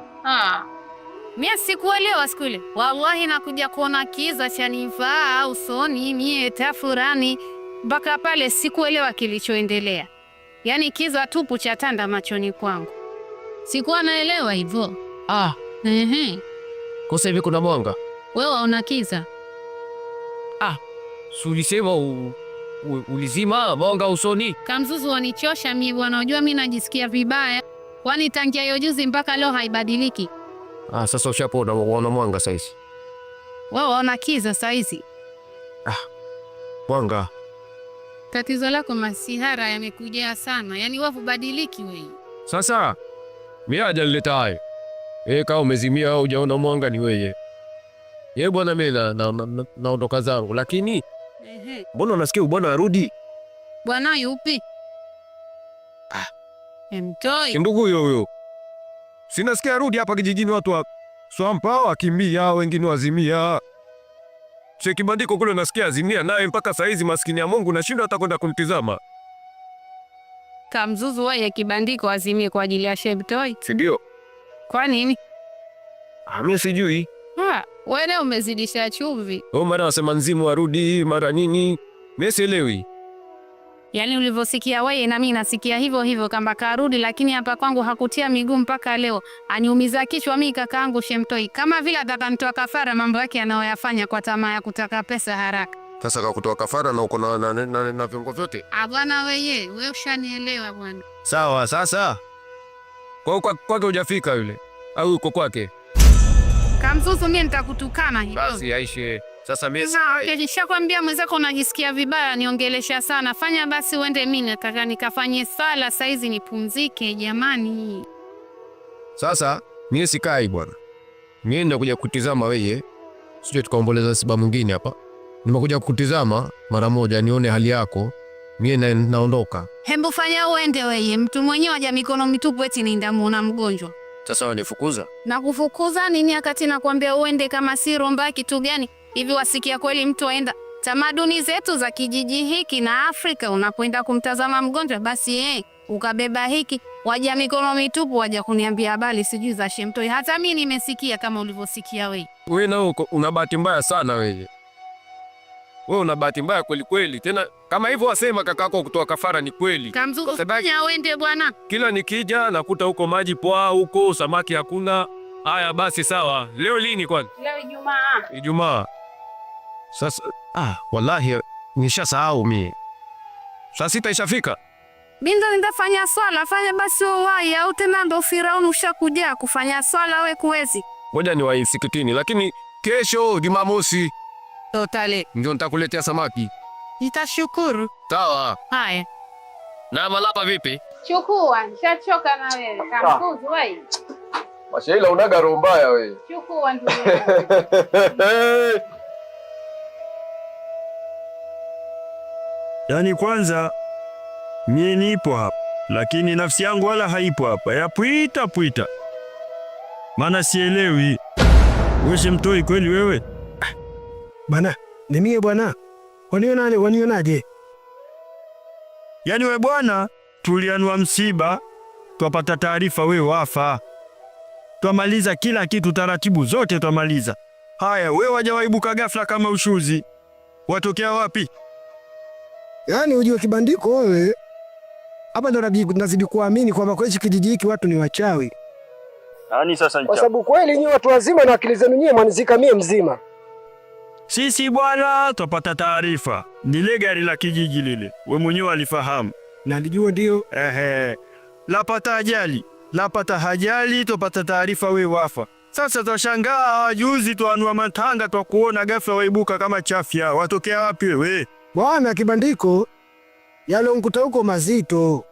Speaker 5: Mimi sikuelewa siku ile. Wallahi nakuja kuona kiza cha nivaa usoni mie tafurani mpaka pale sikuelewa kilichoendelea. Yaani kiza tupu cha tanda machoni kwangu. Sikuwa naelewa hivyo.
Speaker 1: Kosa hivi kuna mwanga?
Speaker 5: Wewe una kiza?
Speaker 1: Sulisema ulizima mwanga usoni.
Speaker 5: Kamzuzu wanichosha mimi bwana, unajua mimi najisikia vibaya. Kwani tangia hiyo juzi mpaka leo haibadiliki.
Speaker 1: Sasa ushapona unaona mwanga saizi.
Speaker 5: Wewe una kiza saizi?
Speaker 1: Mwanga.
Speaker 5: Tatizo lako masihara yamekujia sana. Yaani wewe hubadiliki wewe.
Speaker 1: Sasa mimi hajanileta hayo. Kama umezimia au hujaona mwanga ni wewe. Bwana mimi naondoka zangu, lakini mbona unasikia bwana arudi?
Speaker 5: Bwana yupi? Mtoi.
Speaker 1: Ndugu huyo. Sinasikia arudi hapa kijijini, watu wa swampa wakimbia, wengine wazimia. Cheki bandiko kule nasikia azimia naye mpaka saizi maskini ya Mungu nashinda hata kwenda kumtizama.
Speaker 5: Kamzuzu wewe kibandiko azimie kwa ajili ya Shemtoi?
Speaker 1: Si ndio?
Speaker 5: Kwa nini?
Speaker 1: Mimi sijui.
Speaker 5: Wewe umezidisha chumvi.
Speaker 1: Mara wasema nzimu arudi, mara nini? Mimi sielewi.
Speaker 5: Yaani ulivyosikia wewe na mimi nasikia hivyo hivyo kama karudi, lakini hapa kwangu hakutia miguu mpaka leo. Aniumiza kichwa mimi kakaangu Shemtoi. Kama vile atakanitoa kafara mambo yake anayoyafanya kwa tamaa ya kutaka pesa haraka.
Speaker 1: Sasa kakutoa kafara na uko na viungo vyote?
Speaker 5: Bwana wewe ushanielewa bwana.
Speaker 1: Sawa, sasa. Kwake hujafika yule. Au uko kwake?
Speaker 5: Kamzuzu mimi nitakutukana hiyo.
Speaker 1: Basi Aisha. Sasa mimi
Speaker 5: Nishakwambia mwenzako unajisikia vibaya, niongelesha sana. Fanya basi uende, mimi nataka nikafanye sala saizi nipumzike jamani.
Speaker 1: sasa mimi sikai bwana. Mimi nakuja kutizama wewe. Sije tukaomboleza siba mwingine hapa. Nimekuja kukutizama mara moja nione hali yako. Mimi naondoka.
Speaker 5: Hembu fanya uende wewe, mtu mwenyewe aja mikono mitupu eti nenda muona mgonjwa.
Speaker 1: Sasa wanifukuza?
Speaker 5: Na kufukuza nini akati nakwambia uende kama si romba kitu gani? Hivi wasikia kweli mtu aenda tamaduni zetu za kijiji hiki na Afrika unapoenda kumtazama mgonjwa basi ukabeba hiki waja mikono mitupu waja kuniambia habari sijui za Shemtoi. Hata mimi nimesikia kama ulivyosikia wewe.
Speaker 1: Wewe nao una bahati mbaya sana wewe. Wewe una bahati mbaya kweli kweli. Tena kama hivyo wasema kakako kutoa kafara ni kweli.
Speaker 5: Kamzungufanya uende bwana.
Speaker 1: Kila nikija nakuta huko maji poa, huko samaki hakuna. Haya basi sawa. Leo lini kwani?
Speaker 5: Leo Ijumaa.
Speaker 1: Ijumaa. Sasa wallahi nishasahau mimi. Saa 6 ishafika.
Speaker 5: Binda nitafanya swala, fanya basi wai au tena ndo Firauni ushakuja kufanya swala we kuwezi.
Speaker 1: Ngoja ni wai msikitini lakini kesho Jumamosi
Speaker 5: Totale
Speaker 1: ndio nitakuletea samaki.
Speaker 5: Nitashukuru.
Speaker 1: Sawa.
Speaker 5: Haya.
Speaker 1: Na malapa vipi?
Speaker 5: Chukua, nishachoka na wewe. Kamkuzi wewe.
Speaker 1: Mashaila unaga roho mbaya wewe.
Speaker 5: Chukua ndio.
Speaker 11: Yaani kwanza mimi nipo hapa, lakini nafsi yangu wala haipo hapa. Yapwita pwita. Maana sielewi. Wewe Shemtoi kweli wewe?
Speaker 2: Bana, ni mie bwana. Wanionaje?
Speaker 11: Yaani wewe bwana, tulianua msiba, twapata taarifa wewe wafa. Twamaliza kila kitu, taratibu zote twamaliza. Haya, wewe waja waibuka ghafla kama ushuzi. Watokea wapi?
Speaker 2: Yaani ujue kibandiko wewe. Hapa ndo nazidi kuamini kwamba kwa hichi kijiji hiki watu ni wachawi.
Speaker 11: Yaani sasa
Speaker 10: kwa sababu kweli nyinyi watu wazima na akili zenu nyinyi mwanizika mie mzima.
Speaker 11: Sisi bwana twapata taarifa. Lile gari la kijiji lile. Wewe mwenyewe alifahamu.
Speaker 2: Nalijua ndio.
Speaker 11: Lapata ajali, twapata taarifa wewe wafa. Sasa twashangaa juzi twanua matanga twakuona ghafla waibuka kama chafya. Watokea wapi wewe?
Speaker 2: Bwana kibandiko yale unkuta huko mazito.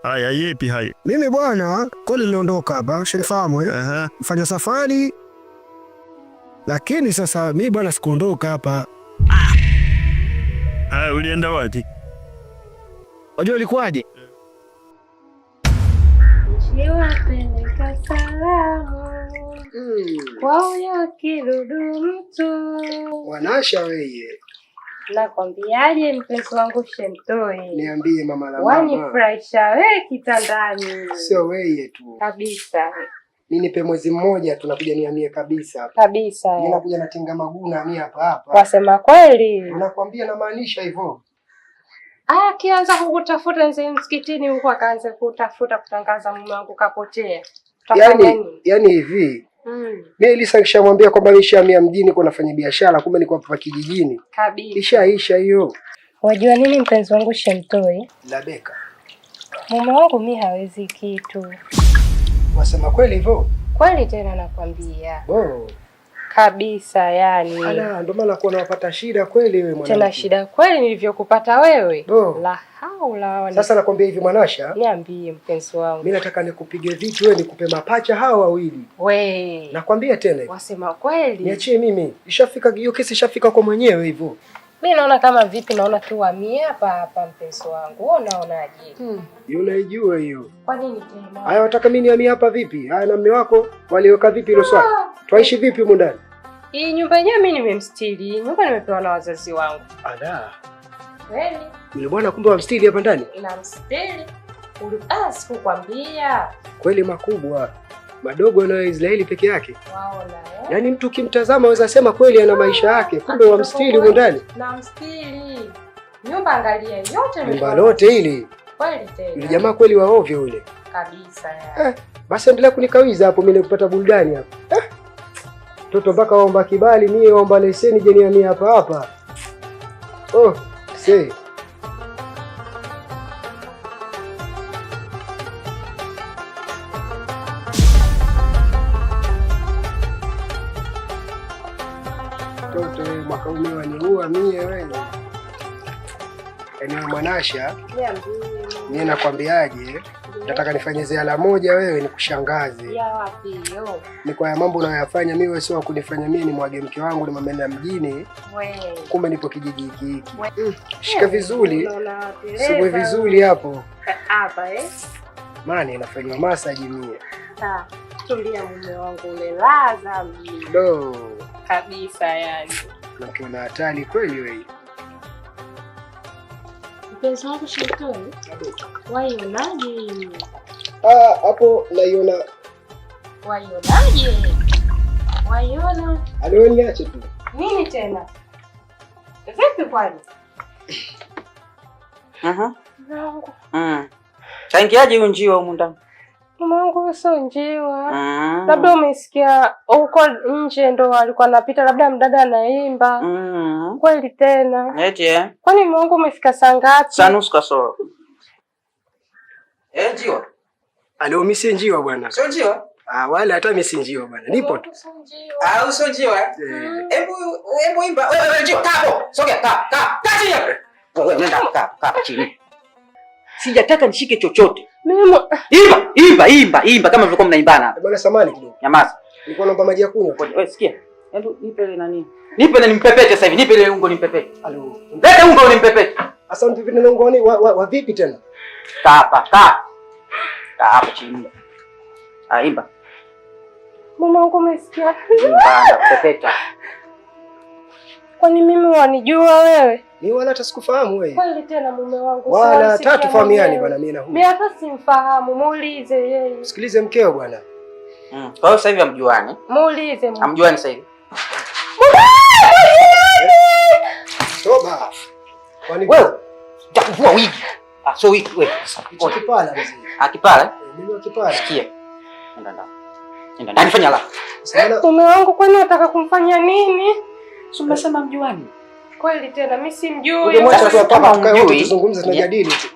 Speaker 11: Haya yepi haya?
Speaker 2: Mimi bwana kweli niliondoka hapa, ushafahamu mfanya safari. Lakini sasa mimi bwana sikuondoka hapa.
Speaker 11: Ulienda wapi?
Speaker 2: Unajua ilikuwaje?
Speaker 5: Niwapeleka salamu. Kwa huyo kidudu mtu.
Speaker 2: Wanasha wewe.
Speaker 5: Nakwambiaje mpenzi wangu Shemtoi?
Speaker 2: Niambie mama la mama.
Speaker 5: Wanifurahisha wewe kitandani.
Speaker 2: Sio wewe tu.
Speaker 5: Kabisa.
Speaker 2: Mimi nipe mwezi mmoja tunakuja niamie kabisa hapa.
Speaker 5: Kabisa.
Speaker 2: Mimi nakuja natenga maguna mimi hapa.
Speaker 5: Wasema kweli?
Speaker 2: Nakwambia namaanisha hivyo.
Speaker 5: Akianza kukutafuta nje msikitini huko akaanza kutafuta kutangaza mume wangu kapotea.
Speaker 2: Yaani hivi. Mimi Elisa kishamwambia kwamba nishamia mjini kwa nafanya biashara, kumbe niko hapa kijijini.
Speaker 5: Kabisa.
Speaker 2: Ishaisha hiyo.
Speaker 5: Wajua nini mpenzi wangu Shemtoi?
Speaker 2: Labeka.
Speaker 5: Mume wangu mimi hawezi kitu.
Speaker 2: Wasema kweli hivyo?
Speaker 5: Kweli tena nakwambia.
Speaker 12: kabisa yani.
Speaker 2: Ala, ndio maana kwa unapata shida kweli wewe mwanangu.
Speaker 12: Tena shida kweli nilivyokupata wewe.
Speaker 2: Oh.
Speaker 12: La haula wala.
Speaker 2: Sasa nakwambia hivi Mwanasha.
Speaker 12: Niambie mpenzi wangu.
Speaker 2: Mimi nataka nikupige vitu wewe nikupe mapacha hao wawili.
Speaker 12: We.
Speaker 2: Nakwambia tena.
Speaker 12: Wasema kweli.
Speaker 2: Niachie mimi. Ishafika hiyo kesi ishafika kwa mwenyewe hivyo.
Speaker 12: Mimi naona kama vipi, naona tu wamie hapa mpenzi wangu. Wewe unaonaje?
Speaker 2: Unaijua hiyo.
Speaker 12: Kwa nini tena?
Speaker 2: Haya wataka mimi nihamie hapa vipi? Haya na mume wako waliweka vipi hilo swali? Twaishi vipi huko ndani?
Speaker 12: Hii nyumba yenyewe mimi nimemstiri. Nyumba nimepewa na wazazi wangu.
Speaker 2: Ala.
Speaker 12: Kweli?
Speaker 2: Yule bwana kumbe wamstiri hapa ndani?
Speaker 12: Namstiri. Sikukwambia.
Speaker 2: Kweli makubwa. Madogo na Israeli peke yake.
Speaker 12: Waona
Speaker 2: Yaani mtu kimtazama waweza sema kweli ana maisha yake, kumbe wamstiri huko ndani.
Speaker 12: Namstiri. Nyumba angalia yote
Speaker 2: nyumba lote hili.
Speaker 12: Kweli tena.
Speaker 2: Yule jamaa kweli wa ovyo yule.
Speaker 12: Kabisa ya.
Speaker 2: Basi endelea kunikawiza hapo mimi nikupata burudani hapa. Mtoto mpaka waomba kibali, mimi waomba leseni je nihamie hapa. Oh, say. mpaka umewaniua mie wewe. Yaani Mwanasha, mie nakwambiaje, nataka nifanye ziara moja wewe nikushangaze.
Speaker 12: Ya wapi hiyo?
Speaker 2: Ni kwa ya mambo unayoyafanya mimi, wewe sio kunifanya mimi ni mwage mke wangu ni mamenda mjini.
Speaker 12: Wewe.
Speaker 2: Kumbe nipo kijiji hiki. Shika vizuri. Sio vizuri hapo.
Speaker 12: Hapa
Speaker 2: Mani inafanywa massage mie.
Speaker 12: Tulia mume wangu ulelaza mimi.
Speaker 2: Do.
Speaker 12: Kabisa yani.
Speaker 2: Unakiona hatari kweli wewe.
Speaker 12: Mpenzi wangu Shemtoi. Waionaje?
Speaker 2: Hapo naiona.
Speaker 12: Waionaje? Waiona?
Speaker 2: Niache tu.
Speaker 12: Nini tena? Vipi kwani? Mungu.
Speaker 6: Kaingiaje huyu njiwa humu ndani?
Speaker 12: Mungu sio njiwa. Labda umesikia huko nje ndo alikuwa anapita, labda mdada anaimba. Kweli tena.
Speaker 6: Eti
Speaker 12: Kwani Mungu umefika saa ngapi?
Speaker 6: Saa nusu kasoro. Njiwa.
Speaker 2: Mimi si njiwa bwana.
Speaker 6: Sio njiwa?
Speaker 2: Wala hata mimi si njiwa bwana. Nipo tu.
Speaker 6: Sio njiwa. Hebu imba. Wewe njiwa, kaa hapo. Sogea, kaa chini. Wewe nenda kaa chini. Sijataka nishike chochote.
Speaker 12: Mimi
Speaker 6: Imba kama vile mnaimbana.
Speaker 2: Bwana samani kidogo.
Speaker 6: Nyamaza.
Speaker 2: Nilikuwa naomba maji ya kunywa.
Speaker 6: Wewe sikia. Hebu nipe ile nani? Nipe na nimpepete sasa hivi. Nipe ile ungo nimpepete. Leta ungo nimpepete.
Speaker 2: Sasa nipe na ungo ni wa vipi tena?
Speaker 6: Kaa hapa chini. Imba.
Speaker 12: Mume wangu umesikia?
Speaker 6: Imba pepeta.
Speaker 12: Kwani mimi wanijua wewe?
Speaker 2: Mimi wala hata sikufahamu wewe.
Speaker 12: Kweli tena mume wangu.
Speaker 2: Wala hata tufahamiani bwana mimi na huyu.
Speaker 12: Mimi hata simfahamu, muulize yeye.
Speaker 2: Sikilize mkeo bwana.
Speaker 6: Kwa hiyo sasa hivi hamjuani?
Speaker 12: Muulize.
Speaker 6: Hamjuani sasa hivi.
Speaker 2: Toba. Kwani
Speaker 6: wewe utakuvua wigi. So wigi wewe.
Speaker 2: Kipala mzee.
Speaker 6: Kipala?
Speaker 2: Mimi kipala.
Speaker 6: Sikia. Nenda ndani fanya la.
Speaker 12: Mume wangu kwani unataka kumfanya nini?
Speaker 6: Si umesema mjuani?
Speaker 12: Kweli tena mimi simjui.
Speaker 2: Ungemwacha tu hapa tukae wote tuzungumze tunajadili tu.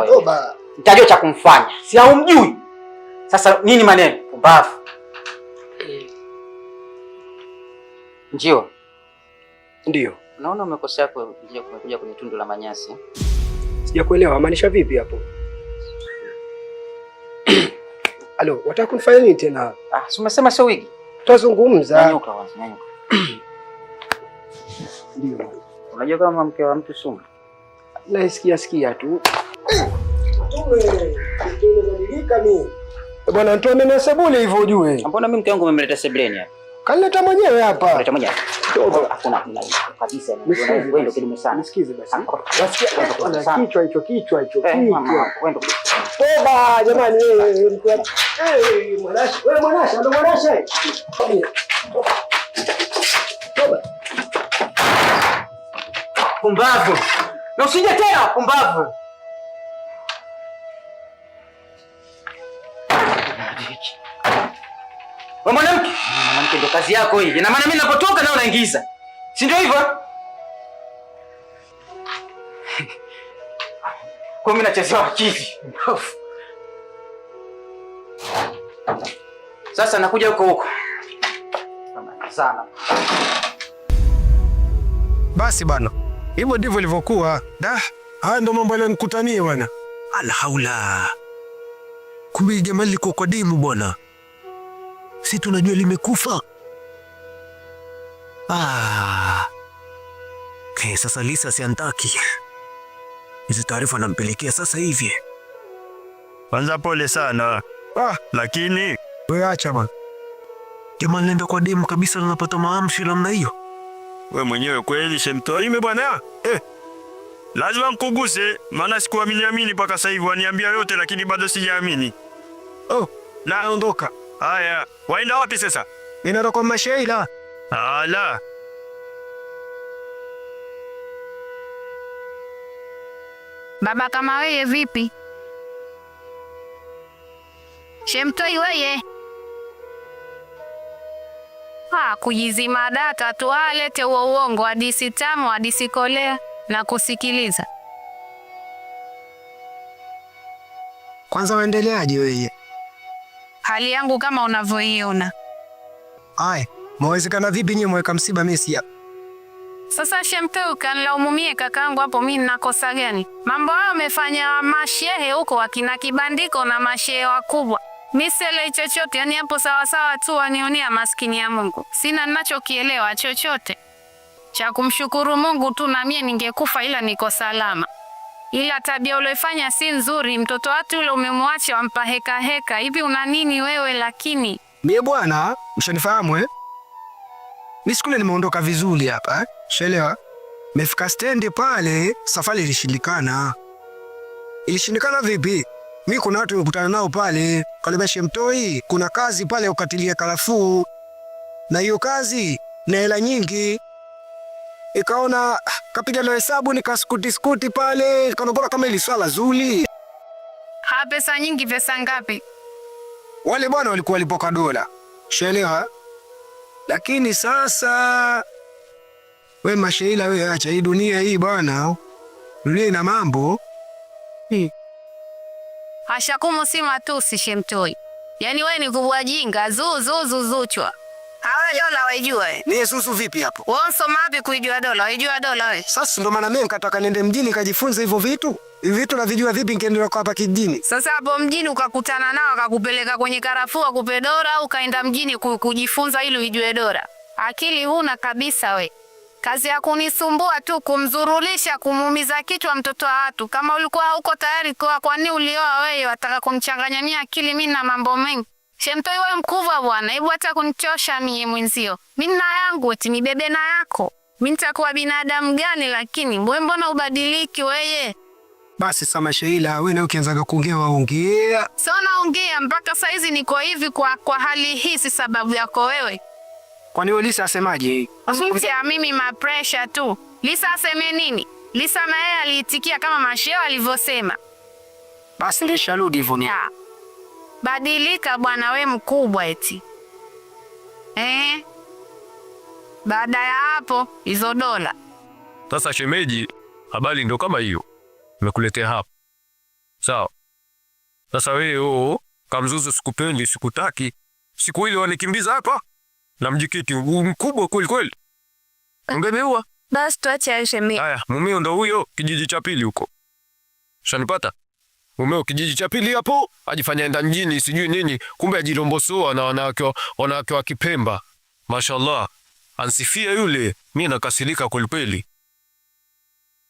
Speaker 6: Toba. Nitajua cha kumfanya. Si haumjui. Sasa nini maneno? Pumbavu. Njiwa.
Speaker 2: Ndio.
Speaker 6: Unaona umekosea kumekuja kwenye tundu la manyasi.
Speaker 2: Sijakuelewa, maanisha vipi hapo? Alo, wataka kunifanya nini tena?
Speaker 6: Si umesema sio wigi.
Speaker 2: Tutazungumza.
Speaker 6: Nyanyuka wazi, nyanyuka.
Speaker 2: Ndio.
Speaker 6: Unajua kama mke wa mtu sumu?
Speaker 2: Naisikia tu. Tunabadilika mimi. Bwana Antoine mimi sebule hivyo ujue.
Speaker 6: Mbona mimi mke wangu umemleta sebleni hapa?
Speaker 2: Kaleta mwenyewe hapa.
Speaker 6: Kaleta mwenyewe. Hakuna kabisa. Wewe ndio kidume sana.
Speaker 2: Nisikize basi. Nasikia kichwa hicho.
Speaker 6: Wewe
Speaker 2: Toba jamani wewe. Mwanashi, wewe Mwanashi, ndo Mwanashi. Toba.
Speaker 6: Pumbavu. Na usije tena pumbavu. Wewe mwanamke ndio kazi yako hii. Ina maana mimi ninapotoka na unaingiza. Si ndio hivyo? Kwa mimi nachezewa akili. Sasa nakuja huko. Sana.
Speaker 2: Basi bana. Hivyo ndivyo ilivyokuwa. Haya ndo mambo yananikutania bwana.
Speaker 13: Alhaula. Kumbe jamaa liko kwa dimu bwana. Si tunajua limekufa. Sasa Lisa siantaki. Hizi taarifa nampelekea sasa hivi.
Speaker 11: Kwanza pole sana. Lakini
Speaker 2: wewe acha bwana.
Speaker 13: Jamaa nenda kwa demu kabisa na napata maamshi namna hiyo.
Speaker 11: Wewe mwenyewe kweli Shemtoi bwana. Lazima nkuguse, maana sikuamini mpaka sasa hivi waniambia yote lakini bado sijaamini.
Speaker 2: Naondoka.
Speaker 11: Haya, waenda wapi sasa?
Speaker 2: Ninaenda kwa Mashaila.
Speaker 11: Ala.
Speaker 5: Baba kama wewe vipi? Shemtoi wewe. Kujizima data tu alete uongo, hadithi tamu, hadithi kolea na kusikiliza.
Speaker 2: Kwanza waendeleaje wewe?
Speaker 5: Hali yangu kama unavyoiona.
Speaker 2: Mwawezekana vipi nyinyi mweka msiba Messi hapa?
Speaker 5: Sasa Shemtoi ukanilaumumie kakaangu hapo, mimi ninakosa gani? Mambo hayo amefanya mashehe huko wakina Kibandiko na mashehe wakubwa. Mimi sile chochote, yani hapo sawa sawa tu wanionea maskini ya Mungu. Sina ninachokielewa chochote. Cha kumshukuru Mungu tu na mimi ningekufa ila niko salama. Ila tabia uliyofanya si nzuri, mtoto watu yule umemwacha wampa heka heka. Hivi una nini wewe lakini?
Speaker 2: Mie bwana, mshanifahamu Mimi siku ile nimeondoka vizuri hapa, Shelewa. Mefika stendi pale, safari ilishindikana. Ilishindikana vipi? Mimi kuna watu nimekutana nao pale, kaniambia Shemtoi, kuna kazi pale ukatilia karafuu. Na hiyo kazi na hela nyingi. Ikaona kapiga na hesabu nikaskuti pale, kanaona kama ile swala zuri.
Speaker 5: Pesa nyingi pesa ngapi?
Speaker 2: Wale bwana walikuwa walipoka dola. Shelewa. Lakini sasa we Masheila, we acha hii dunia hii bwana. Dunia ina mambo.
Speaker 5: Hashakumu si matusi Shemtoi. Yaani wewe ni kubwa jinga, zuchwa. Hawa dola waijua
Speaker 2: Ni susu vipi hapo?
Speaker 5: Wewe soma wapi kuijua dola? Waijua dola wewe?
Speaker 2: Sasa ndo maana mimi nikataka nende mjini kajifunza hivyo vitu. Hivi vitu navijua vipi nikiendelea kwa hapa kijijini?
Speaker 5: Sasa hapo mjini ukakutana nao akakupeleka kwenye karafuu akupe dola au kaenda mjini kujifunza ili ujue dola. Akili huna kabisa we. Kazi ya kunisumbua tu, kumzurulisha, kumuumiza kichwa mtoto wa watu. Kama ulikuwa hauko tayari kwa nini ulioa wewe? Wataka kumchanganyania akili mimi na mambo mengi. Shemtoi wewe mkubwa bwana, hebu hata kunichosha mie mwenzio. Mimi na yangu eti nibebe na yako. Mimi nitakuwa binadamu gani lakini? Mbona ubadiliki wewe?
Speaker 2: Basi sama Sheila, wewe na ukianza kuongea waongea.
Speaker 5: Sio naongea mpaka saizi niko hivi kwa hali hii si sababu yako wewe.
Speaker 2: Kwani wewe Lisa asemaje?
Speaker 5: Mimi ma pressure tu. Lisa aseme nini? Lisa na yeye aliitikia kama masheo alivyosema.
Speaker 2: Basi nisharudi hivyo ni.
Speaker 5: Badilika bwana we mkubwa eti. Baada ya hapo hizo dola.
Speaker 1: Sasa shemeji, habari ndo kama hiyo. Nimekuletea hapa. Sawa. Sasa wewe Kamzuzu sikupendi, sikutaki. Siku ile wanikimbiza hapa na mjikiti mkubwa kweli kweli. Ungemeua.
Speaker 5: Basi tuache hayo shemeji.
Speaker 1: Haya, mumeo ndo huyo kijiji cha pili huko. Shanipata? Mumeo kijiji cha pili hapo, ajifanya enda mjini sijui nini, kumbe ajirombosoa na wanawake wa Kipemba. Mashallah. Ansifia yule, mimi nakasirika kweli kweli.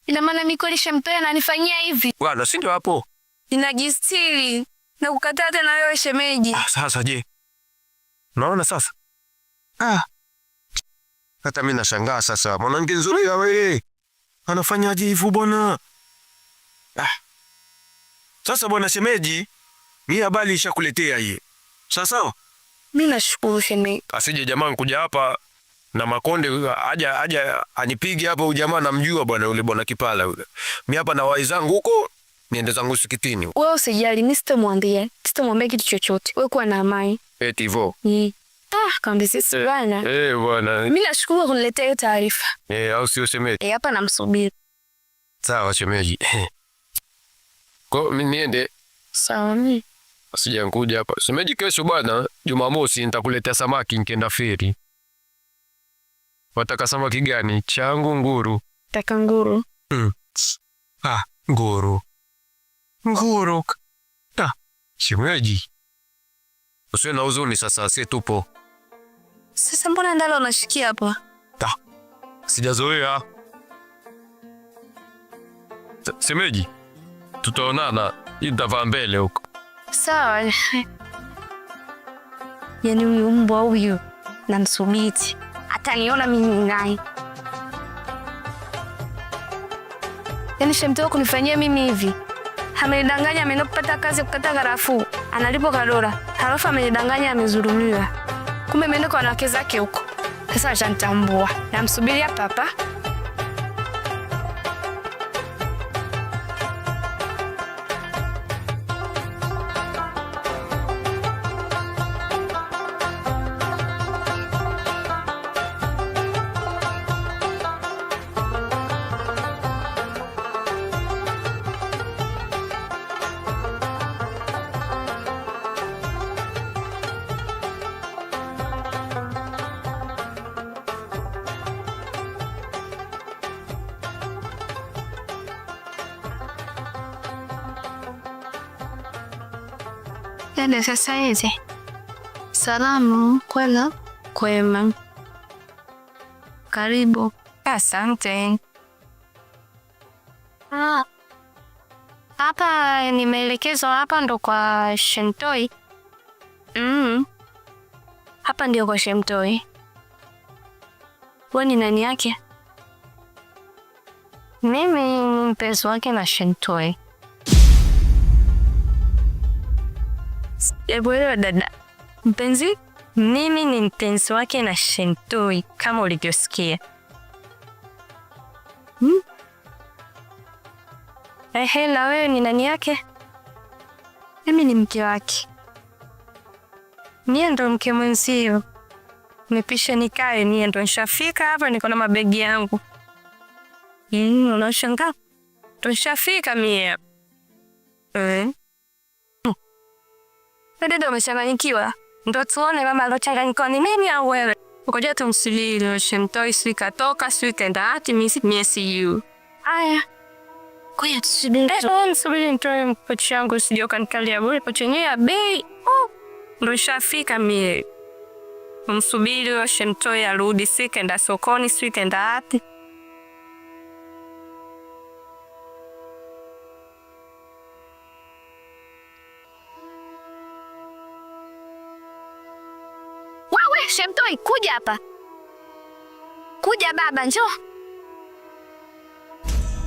Speaker 5: Ina maana Mikoli Shemtoi ananifanyia hivi?
Speaker 1: Bwana, si ndio hapo?
Speaker 5: Ninajistiri na kukataa tena wewe shemeji.
Speaker 1: Sasa je? Unaona sasa? Hata mimi nashangaa sasa. Mwanamke nzuri wewe. Anafanyaje hivyo bwana? Sasa bwana shemeji, mimi habari ishakuletea hii. Sasa?
Speaker 5: Mimi nashukuru shemeji.
Speaker 1: Asije jamaa kuja hapa na makonde aja anipige hapa ujamaa namjua bwana yule bwana Kipala yule. Mimi hapa na wai zangu huko niende zangu msikitini.
Speaker 5: Wewe usijali, mimi sitamwambia kitu chochote. Wewe kuwa na amani.
Speaker 1: Eti hivyo.
Speaker 5: Kambi sisi bwana.
Speaker 1: Bwana.
Speaker 5: Mimi nashukuru kuniletea hiyo taarifa.
Speaker 1: Au sio shemeji?
Speaker 5: Hapa namsubiri.
Speaker 1: Sawa shemeji. Kwa mimi niende.
Speaker 5: Sawa mimi.
Speaker 1: Asije nkuja hapa. Shemeji, kesho bwana Jumamosi nitakuletea samaki nikienda feri. Wataka samaki gani? Changu nguru.
Speaker 5: Taka nguru.
Speaker 1: Nguru. Nguru. Shemeji. Usiwe na huzuni sasa, si tupo.
Speaker 5: Sasa mbona ndalo unashikia hapa?
Speaker 1: Sijazoea. Shemeji, tutaonana, nitavaa mbele huko.
Speaker 5: Sawa. Yaani huyu mbwa huyu namsubiri. Ataniona mimi naye. Yaani Shemtoi kunifanyia mimi hivi. Amenidanganya ameenda kupata kazi kukata karafuu. Analipo kadola. Halafu amenidanganya amezulumiwa. Kumbe ameenda kwa wanawake zake huko. Sasa atanitambua. Namsubiri hapa.
Speaker 4: Dada sasa hizi. Salamu, kwema. Kwema. Karibu. Asante. Hapa nimeelekezwa hapa ndo kwa Shemtoi. Hapa ndio kwa Shemtoi. Wewe ni nani yake? Mimi mpenzi wake na Shemtoi. Wewe dada. Mpenzi? Mimi ni mpenzi wake na Shemtoi kama ulivyosikia. Na wewe ni nani yake? Mimi ni mke wake. Mie ndo mke mwenzio. Nipishe nikae, mie ndo nishafika hapa, niko na mabegi yangu. Unashangaa? Ndo nishafika mie. Dada umechanganyikiwa. Ndo tuone kama alochanganyikiwa ni mimi au wewe. Ukoja tumsubiri Shemtoi sika toka sika enda ati mie see you. Aya. Kwa tusubiri nitoe pochi yangu sije ukanikalia bure, pochi yenyewe ya bei. Ndo nishafika mie. Msubiri Shemtoi arudi sika enda sokoni sika enda ati. Wewe Shemtoi kuja hapa. Kuja baba, njoo.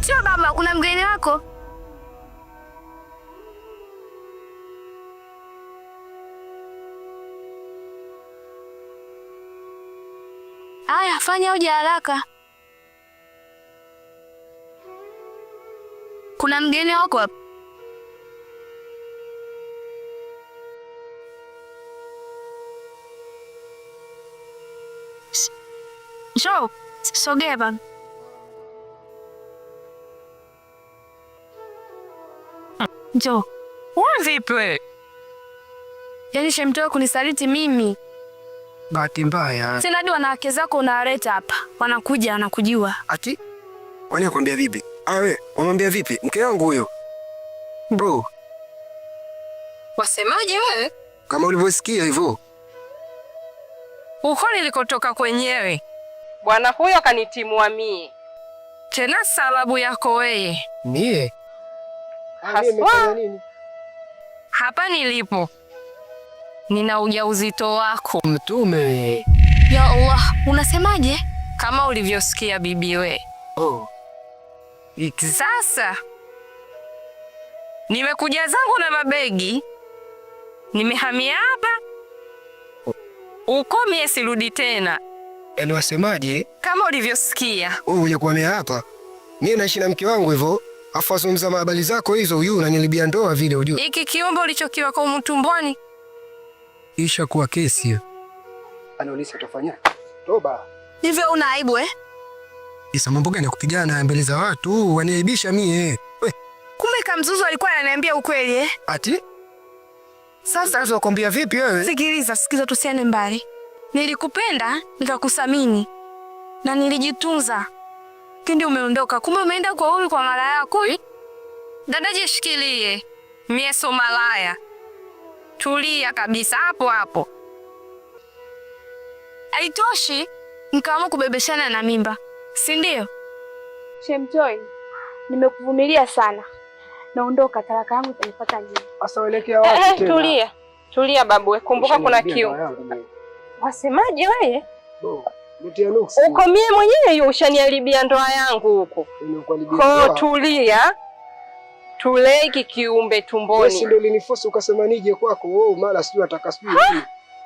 Speaker 4: Sio baba, kuna mgeni wako. Aya, fanya uje haraka. Kuna mgeni wako hapa. Njoo, sogea baba. Njoo. Wewe vipi wewe? Yaani Shemtoi kunisaliti mimi.
Speaker 2: Bahati mbaya.
Speaker 4: Sina hadi wanawake zako unawaleta hapa. Wanakuja wanakujua.
Speaker 2: Ati? Wani akwambia vipi? Wewe, wamwambia vipi? Mke wangu huyo. Bro.
Speaker 4: Wasemaje wewe?
Speaker 2: Kama ulivyosikia hivyo.
Speaker 4: Uko nilikotoka kwenyewe.
Speaker 12: Bwana huyo kanitimua mie.
Speaker 4: Tena sababu yako wewe.
Speaker 2: Mie?
Speaker 12: Haswa.
Speaker 4: Hapa nilipo. Nina ujauzito wako.
Speaker 2: Mtume.
Speaker 4: Ya Allah, unasemaje? Kama ulivyosikia bibi we. Sasa nimekuja zangu na mabegi. Nimehamia hapa. Uko mie sirudi tena.
Speaker 2: Yaani wasemaje?
Speaker 4: Kama ulivyosikia.
Speaker 2: Wewe uje kuhamia hapa. Mimi naishi na mke wangu hivyo. Afu azungumza habari zako hizo huyu unanilibia ndoa vile ujue.
Speaker 4: Hiki kiumbe ulichokiwa kwa mtumboni.
Speaker 2: Isha kuwa kesi hiyo. Anaulisa utafanya. Toba.
Speaker 4: Hivyo una aibu
Speaker 2: Isa mambo gani kupigana mbele za watu, waniaibisha mie.
Speaker 4: Kumbe Kamzuzu alikuwa ananiambia ukweli
Speaker 2: Ati? Sasa unakwambia vipi wewe?
Speaker 4: Sikiliza tusiane mbali. Nilikupenda, nikakusamini. Na nilijitunza. Kindi umeondoka, kumbe umeenda kwa huyu kwa mara yako. Dada jishikilie. Mie so malaya. Tulia kabisa hapo hapo. Haitoshi, nikaamua kubebeshana na mimba. Si ndio?
Speaker 12: Shemtoi, nimekuvumilia sana. Naondoka, talaka yangu itanipata nini?
Speaker 2: Asa uelekea wapi
Speaker 12: tena? Tulia babu, kumbuka kuna kiu. Wasemaje wewe? Uko mie mwenyewe yu ushaniharibia ndoa yangu huko. Kwa tulia. Tuleki kiumbe tumboni.
Speaker 2: Wewe si ndio ulinifosa ukasema nije kwako. Mara sio nataka sio.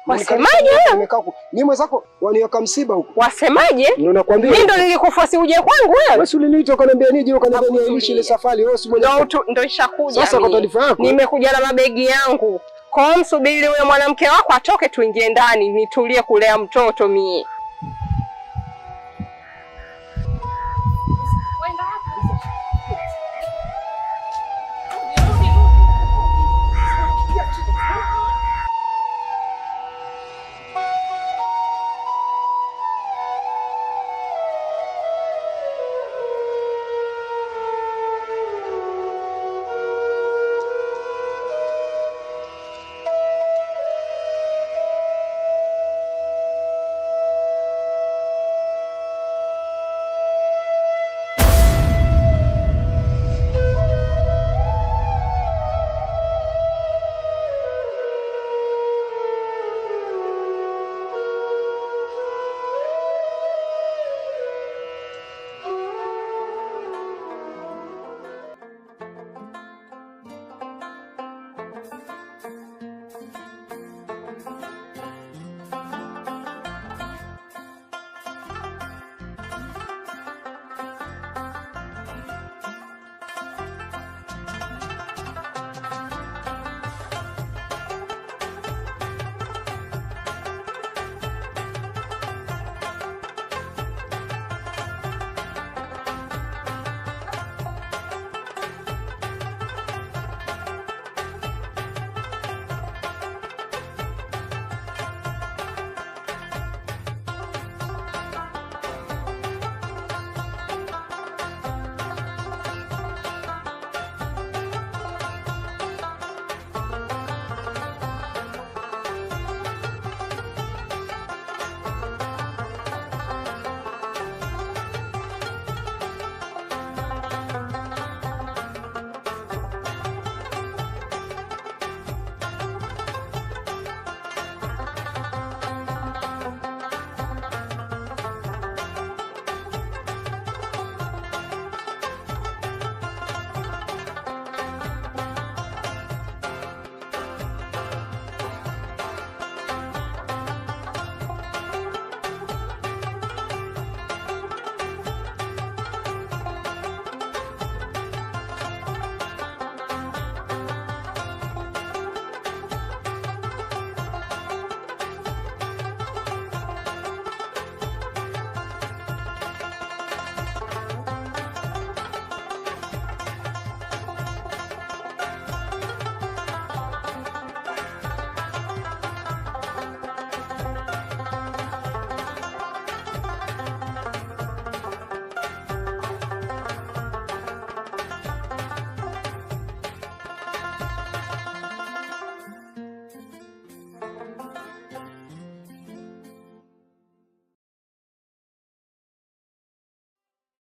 Speaker 12: Wasemaje wewe?
Speaker 2: Ni mwenzako waniweka msiba huko.
Speaker 12: Wasemaje?
Speaker 2: Ndio nakwambia.
Speaker 12: Mimi ndo nilikufosi uje kwangu wewe.
Speaker 2: Wewe si uliniita ukaniambia nije ukaniambia niishi ile safari. Wewe si mwenye.
Speaker 12: Ndio ishakuja.
Speaker 2: Sasa kwa taarifa yako.
Speaker 12: Nimekuja na mabegi yangu. Kwa msubiri yule mwanamke wako atoke tuingie ndani nitulie kulea mtoto mie.